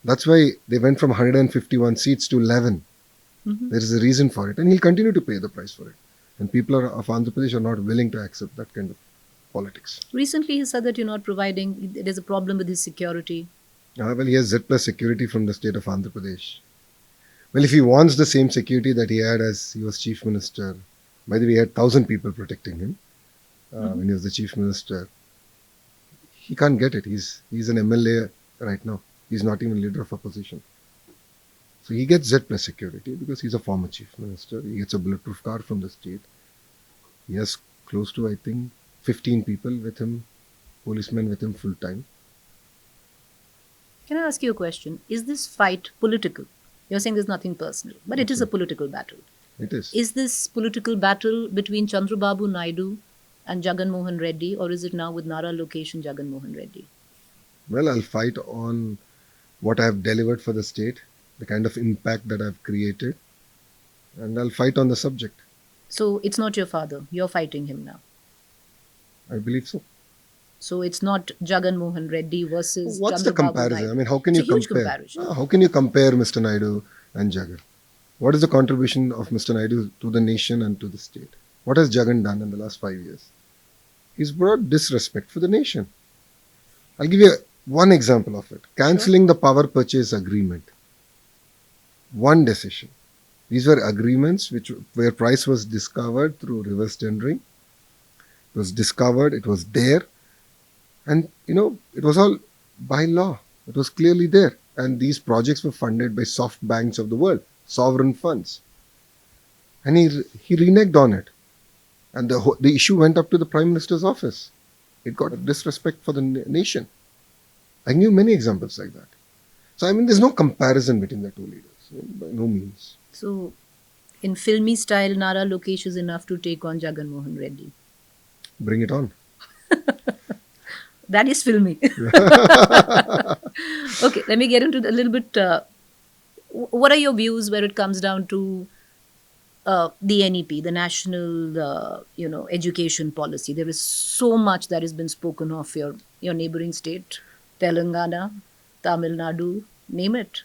That's why they went from 151 seats to 11. There is a reason for it, and he'll continue to pay the price for it. And people of Andhra Pradesh are not willing to accept that kind of politics. Recently, he said that you're not providing, there's a problem with his security. Well, he has Z plus security from the state of Andhra Pradesh. Well, if he wants the same security that he had as he was chief minister, by the way, he had 1,000 people protecting him when he was the chief minister. He can't get it. He's an MLA right now. He's not even leader of opposition. So he gets Z plus security because he's a former chief minister. He gets a bulletproof car from the state. He has close to, I think, 15 people with him, policemen with him full time. Can I ask you a question? Is this fight political? You're saying there's nothing personal, but it is a political battle. It is. Is this political battle between Chandrababu Naidu and Jagan Mohan Reddy, or is it now with Nara Lokesh and Jagan Mohan Reddy? Well, I'll fight on what I've delivered for the state, the kind of impact that I've created, and I'll fight on the subject. So it's not your father. You're fighting him now. I believe so. So it's not Jagan Mohan Reddy versus What's the Chandrababu comparison? Naidu. I mean, how can It's you a huge compare? comparison. How can you compare Mr. Naidu and Jagan? What is the contribution of Mr. Naidu to the nation and to the state? What has Jagan done in the last 5 years? He's brought disrespect for the nation. I'll give you one example of it. Cancelling the power purchase agreement. One decision. These were agreements where price was discovered through reverse tendering. It was discovered, it was there, and it was all by law. It was clearly there. And these projects were funded by soft banks of the world, sovereign funds. And he reneged on it. And the issue went up to the Prime Minister's office. It got a disrespect for the nation. I knew many examples like that. So, I mean, there's no comparison between the two leaders, by no means. So, in filmy style, Nara Lokesh is enough to take on Jagan Mohan Reddy. Bring it on. That is filmy. Okay, let me get into a little bit. What are your views where it comes down to the NEP, the National, Education Policy? There is so much that has been spoken of your neighboring state, Telangana, Tamil Nadu, name it.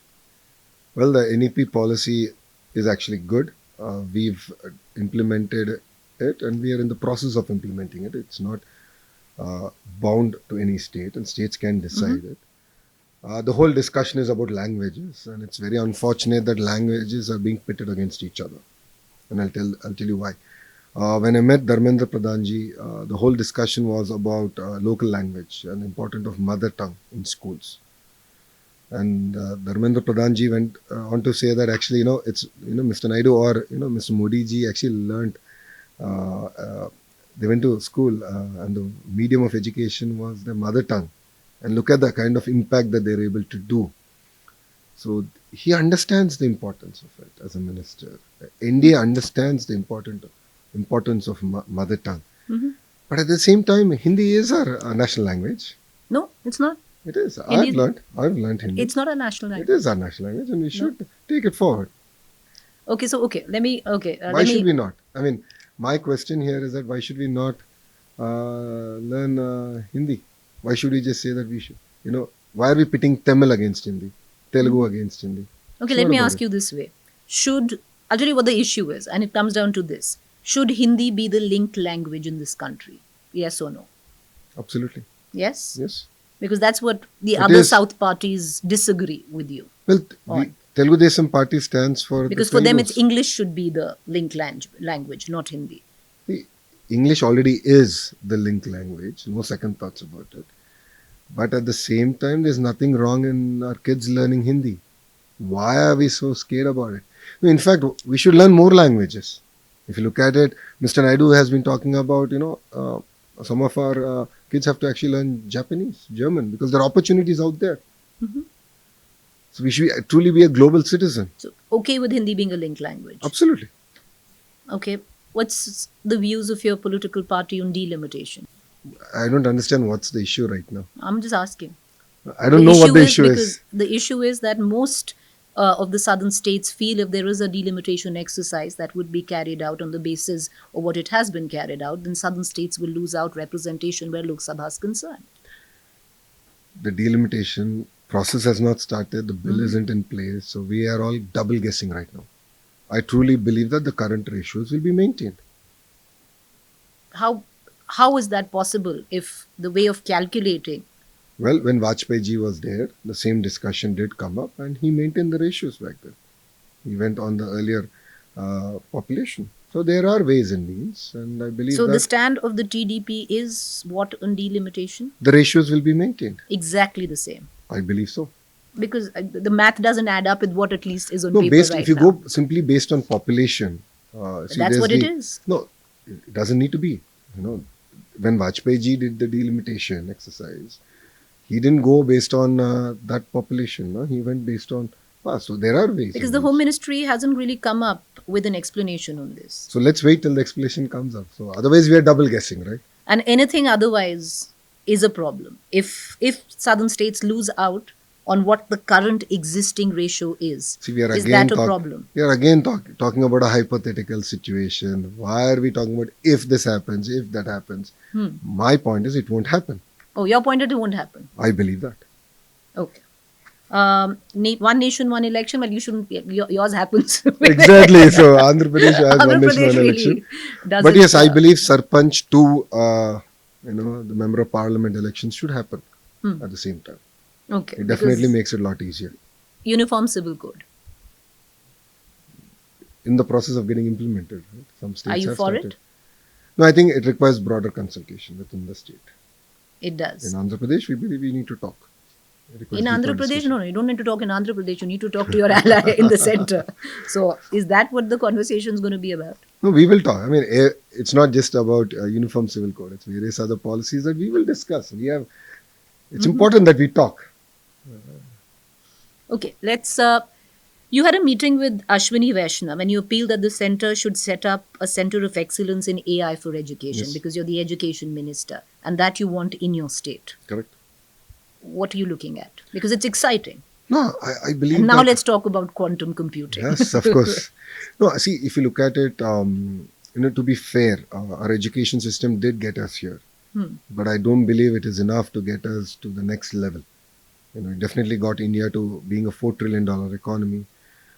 Well, the NEP policy is actually good. We've implemented it and we are in the process of implementing it. It's not bound to any state and states can decide it. The whole discussion is about languages and it's very unfortunate that languages are being pitted against each other. And I'll tell you why. When I met Dharmendra Pradhanji, the whole discussion was about local language and the importance of mother tongue in schools. And Dharmendra Pradhanji went on to say that actually, it's Mr. Naidu or Mr. Modi ji actually learned. They went to school and the medium of education was their mother tongue. And look at the kind of impact that they're able to do. So he understands the importance of it as a minister. India understands the importance of mother tongue. But at the same time, Hindi is our national language. No, it's not. It is. I've learned Hindi. It's not a national language. It is our national language and we should take it forward. Okay, Why should we not? I mean, my question here is that why should we not learn Hindi? Why should we just say that we should? Why are we pitting Tamil against Hindi? Telugu against Hindi? Okay, let me ask you this way. I'll tell you what the issue is, and it comes down to this. Should Hindi be the linked language in this country? Yes or no? Absolutely. Yes? Yes. Because that's what the other South parties disagree with you. Well, the Telugu Desam party stands for... Because for them, it's English should be the linked language, not Hindi. See, English already is the linked language. No second thoughts about it. But at the same time, there's nothing wrong in our kids learning Hindi. Why are we so scared about it? In fact, we should learn more languages. If you look at it, Mr. Naidu has been talking about, some of our kids have to actually learn Japanese, German, because there are opportunities out there. So we should truly be a global citizen. So, okay with Hindi being a linked language? Absolutely. Okay. What's the views of your political party on delimitation? I don't understand what's the issue right now. I'm just asking. I don't know what the issue is. The issue is that most of the southern states feel if there is a delimitation exercise that would be carried out on the basis of what it has been carried out, then southern states will lose out representation where Lok Sabha is concerned. The delimitation process has not started. The bill isn't in place. So we are all double guessing right now. I truly believe that the current ratios will be maintained. How is that possible if the way of calculating? Well, when Vajpayee ji was there, the same discussion did come up and he maintained the ratios back then. He went on the earlier population. So there are ways and means and I believe So the stand of the TDP is what on delimitation? The ratios will be maintained. Exactly the same. I believe so. Because the math doesn't add up with what at least is on paper right now. If you go simply based on population. That's what it is. No, it doesn't need to be. When Vajpayee ji did the delimitation exercise, he didn't go based on that population. No? He went based on... so there are ways. Because the Home Ministry hasn't really come up with an explanation on this. So let's wait till the explanation comes up. So otherwise we are double guessing, right? And anything otherwise is a problem. If southern states lose out, on what the current existing ratio is. See, we are Is again that a problem? we are again talking about a hypothetical situation. Why are we talking about if this happens, if that happens? My point is it won't happen. Oh, your point that it won't happen. I believe that. Okay. One nation, one election. Well, you shouldn't. Yours happens. Exactly. So Andhra Pradesh has Andhra one nation, Pradesh one really election. doesn't. But yes, I believe Sarpanch too, the member of parliament elections should happen at the same time. Okay. It definitely because makes it a lot easier. Uniform civil code. In the process of getting implemented, right? Some states Are you have for started. it? No, I think it requires broader consultation within the state. It does. In Andhra Pradesh, we believe we need to talk. In Andhra Pradesh, no, you don't need to talk in Andhra Pradesh. You need to talk to your ally in the center. So, is that what the conversation is going to be about? No, we will talk. I mean, it's not just about uniform civil code. It's various other policies that we will discuss. It's important that we talk. Okay, let's. You had a meeting with Ashwini Vaishnav and you appealed that the center should set up a center of excellence in AI for education Yes. because you're the education minister and that you want in your state. Correct. What are you looking at? Because it's exciting. No, I believe And now that, let's talk about quantum computing. Yes, of course. No, see, if you look at it, to be fair, our education system did get us here. But I don't believe it is enough to get us to the next level. It definitely got India to being a $4 trillion economy.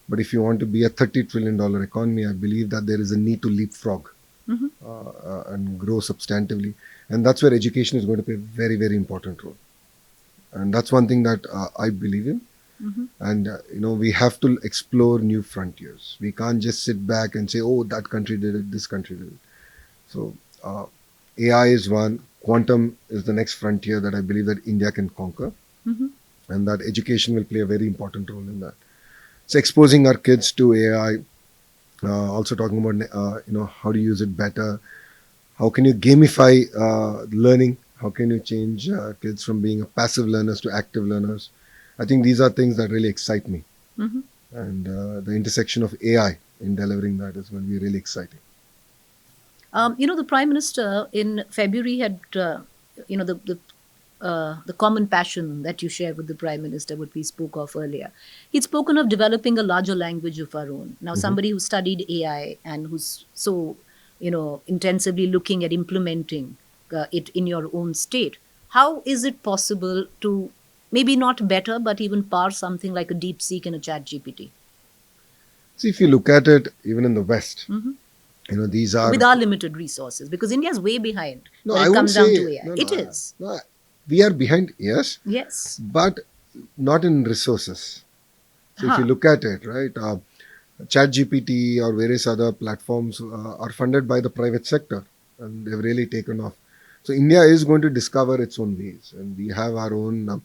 But if you want to be a $30 trillion economy, I believe that there is a need to leapfrog and grow substantively. And that's where education is going to play a very, very important role. And that's one thing that I believe in. And, we have to explore new frontiers. We can't just sit back and say, oh, that country did it, this country did it. So AI is one. Quantum is the next frontier that I believe that India can conquer. And that education will play a very important role in that. So exposing our kids to AI, also talking about, how to use it better. How can you gamify learning? How can you change kids from being passive learners to active learners? I think these are things that really excite me. And the intersection of AI in delivering that is going to be really exciting. The Prime Minister in February had, the common passion that you share with the Prime Minister, what we spoke of earlier. He'd spoken of developing a larger language of our own. Now, somebody who studied AI and who's so, intensively looking at implementing it in your own state, how is it possible to maybe not better, but even par something like a DeepSeek and a ChatGPT? See, if you look at it, even in the West, these are... With our limited resources, because India is way behind No, when I it won't comes down say... to AI. No, It is. No, we are behind, yes. Yes. But not in resources. So if you look at it, right, ChatGPT or various other platforms are funded by the private sector and they've really taken off. So India is going to discover its own ways and we have our own,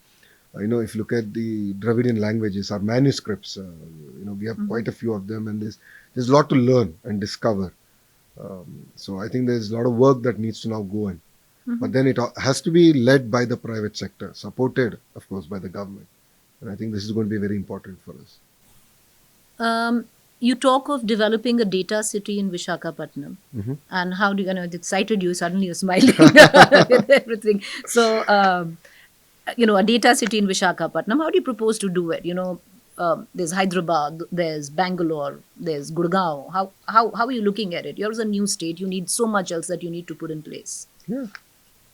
if you look at the Dravidian languages, our manuscripts, we have quite a few of them and there's a lot to learn and discover. So I think there's a lot of work that needs to now go in. But then it has to be led by the private sector, supported, of course, by the government. And I think this is going to be very important for us. You talk of developing a data city in Visakhapatnam. And how do it excited you? Suddenly you're smiling with everything. So, a data city in Visakhapatnam, how do you propose to do it? There's Hyderabad, there's Bangalore, there's Gurgaon. How are you looking at it? Yours is a new state. You need so much else that you need to put in place. Yeah.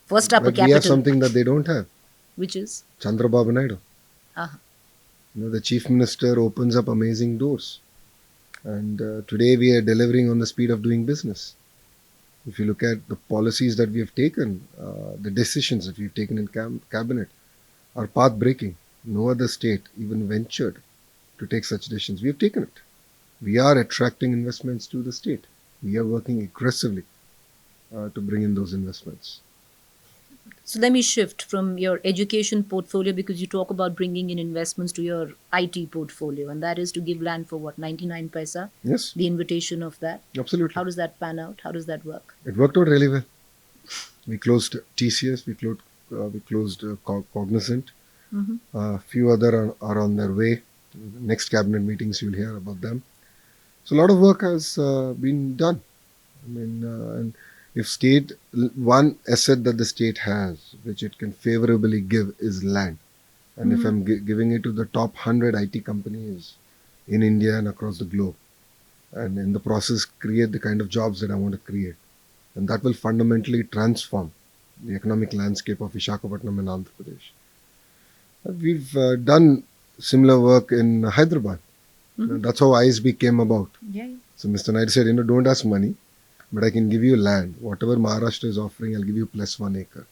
First up, but a capital. we have something that they don't have. Which is? Chandrababu Naidu. The chief minister opens up amazing doors. And today we are delivering on the speed of doing business. If you look at the policies that we have taken, the decisions that we've taken in cabinet are path-breaking. No other state even ventured to take such decisions. We have taken it. We are attracting investments to the state. We are working aggressively to bring in those investments. So let me shift from your education portfolio because you talk about bringing in investments to your IT portfolio, and that is to give land for what, 99 paisa? Yes. The invitation of that. Absolutely. How does that pan out? How does that work? It worked out really well. We closed TCS, we closed Cognizant. A few other are on their way. Next cabinet meetings you'll hear about them. So a lot of work has been done. And if one asset that the state has, which it can favorably give, is land. And if I'm giving it to the top 100 IT companies in India and across the globe, and in the process create the kind of jobs that I want to create, and that will fundamentally transform the economic landscape of Visakhapatnam and Andhra Pradesh. We've done similar work in Hyderabad. That's how ISB came about. Yeah. So Mr. Naidu said, don't ask money, but I can give you land. Whatever Maharashtra is offering, I'll give you plus 1 acre.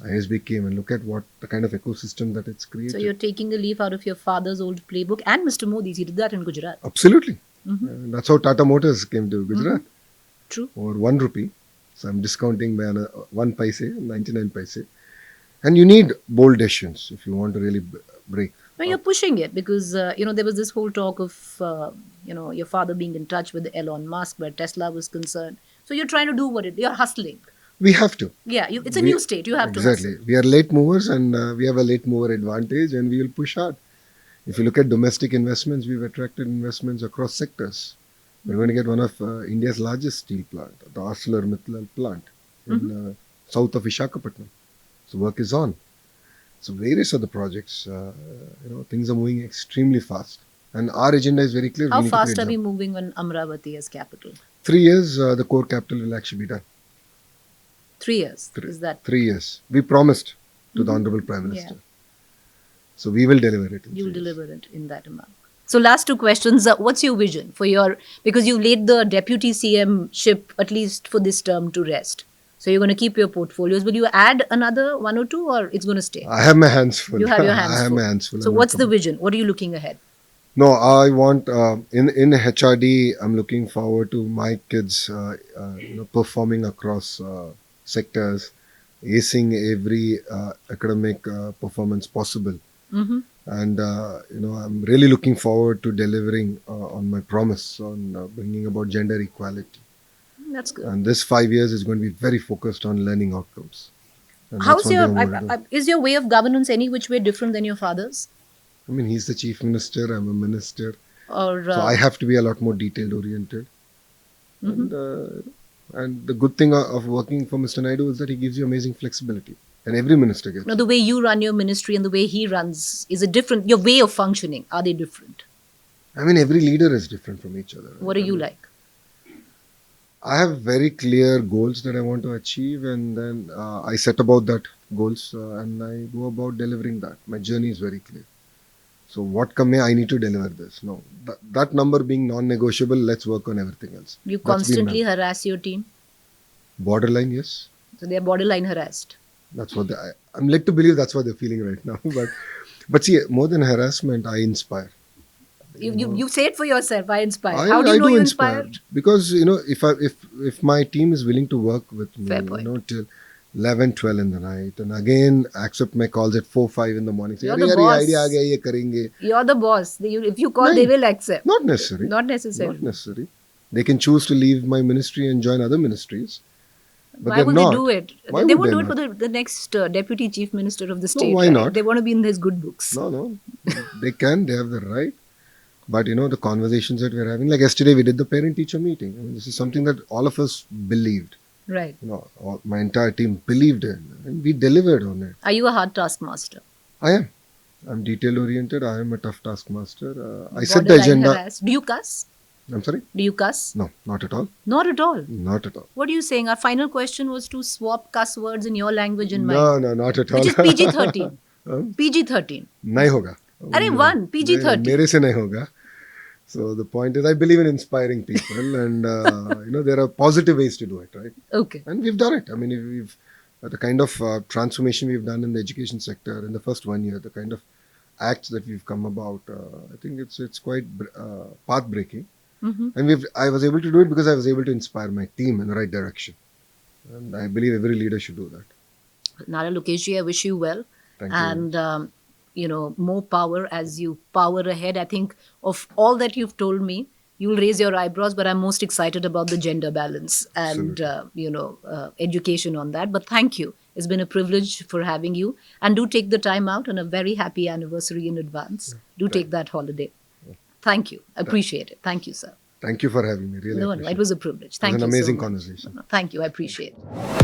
ISB came and look at what the kind of ecosystem that it's created. So you're taking a leaf out of your father's old playbook, and Mr. Modi's, he did that in Gujarat. Absolutely. That's how Tata Motors came to Gujarat. True. Or 1 rupee. So I'm discounting by 1 paise, 99 paise. And you need bold decisions if you want to really break. No, you're pushing it because, there was this whole talk of, your father being in touch with Elon Musk where Tesla was concerned. So you're trying to do you're hustling. We have to. Yeah, it's a new state. You have to hustle. Exactly. We are late movers and we have a late mover advantage and we will push hard. If you look at domestic investments, we've attracted investments across sectors. We're going to get one of India's largest steel plant, the ArcelorMittal plant in south of Visakhapatnam. So work is on. So various other projects, things are moving extremely fast. And our agenda is very clear. How fast are we moving on Amravati as capital? 3 years, the core capital will actually be done. 3 years? Is that 3 years? We promised to the Honorable Prime Minister. Yeah. So we will deliver it. You will deliver it in that amount. So last 2 questions. What's your vision for because you laid the Deputy CM ship, at least for this term, to rest. So you're going to keep your portfolios. Will you add another 1 or 2 or it's going to stay? I have my hands full. You have your hands full. I have my hands full. So what's the vision? What are you looking ahead? No, I want, in HRD, I'm looking forward to my kids, performing across sectors, acing every academic performance possible. And, I'm really looking forward to delivering on my promise on bringing about gender equality. That's good. And this 5 years is going to be very focused on learning outcomes. And how's is your way of governance any which way different than your father's? I mean, he's the chief minister, I'm a minister. So I have to be a lot more detailed oriented. And the good thing of working for Mr. Naidu is that he gives you amazing flexibility. And every minister gets. Now, the way you run your ministry and the way he runs, is it different? Your way of functioning, are they different? I mean, every leader is different from each other. What are you like? I have very clear goals that I want to achieve, and then I set about that goals and I go about delivering that. My journey is very clear. So what come may, I need to deliver this. No, that number being non-negotiable, let's work on everything else. You constantly harass your team? Borderline, yes. So they are borderline harassed? That's what I'm led to believe that's what they're feeling right now. But see, more than harassment, I inspire. You say it for yourself. I inspire. How do you know you inspire? Because if my team is willing to work with me, till 11, 12 in the night, and again accept my calls at 4, 5 in the morning. Say, you're the boss. Idea aa gaya, ye karenge. You're the boss. If you call, they will accept. Not necessary. Not necessary. They can choose to leave my ministry and join other ministries. But why would they do it? Why they won't do not? it for the next deputy chief minister of the state. No, why not? They want to be in his good books. No. They can. They have the right. But the conversations that we're having, like yesterday we did the parent-teacher meeting. I mean, this is something that all of us believed. Right. My entire team believed in, and we delivered on it. Are you a hard taskmaster? I am. I'm detail-oriented. I am a tough taskmaster. I set the agenda. Harassed. Do you cuss? I'm sorry? Do you cuss? No, not at all. Not at all? Not at all. What are you saying? Our final question was to swap cuss words in your language and mine. No, not at all. Which is PG-13. PG-13. Nahi hoga. Arey, PG-13. Mere se nahi hoga. So the point is, I believe in inspiring people, and there are positive ways to do it, right? Okay. And we've done it. I mean, we've the kind of transformation we've done in the education sector in the first 1 year, the kind of acts that we've come about, I think it's quite path-breaking. And I was able to do it because I was able to inspire my team in the right direction. And I believe every leader should do that. Nara Lokesh, I wish you well. Thank you. And, more power as you power ahead. I think of all that you've told me, you'll raise your eyebrows, but I'm most excited about the gender balance and, education on that. But thank you. It's been a privilege for having you. And do take the time out on a very happy anniversary in advance. Do take that holiday. Thank you. Appreciate it. Thank you, sir. Thank you for having me. Really No, it was a privilege. Thank you. It was an amazing so much. conversation. Thank you. I appreciate it.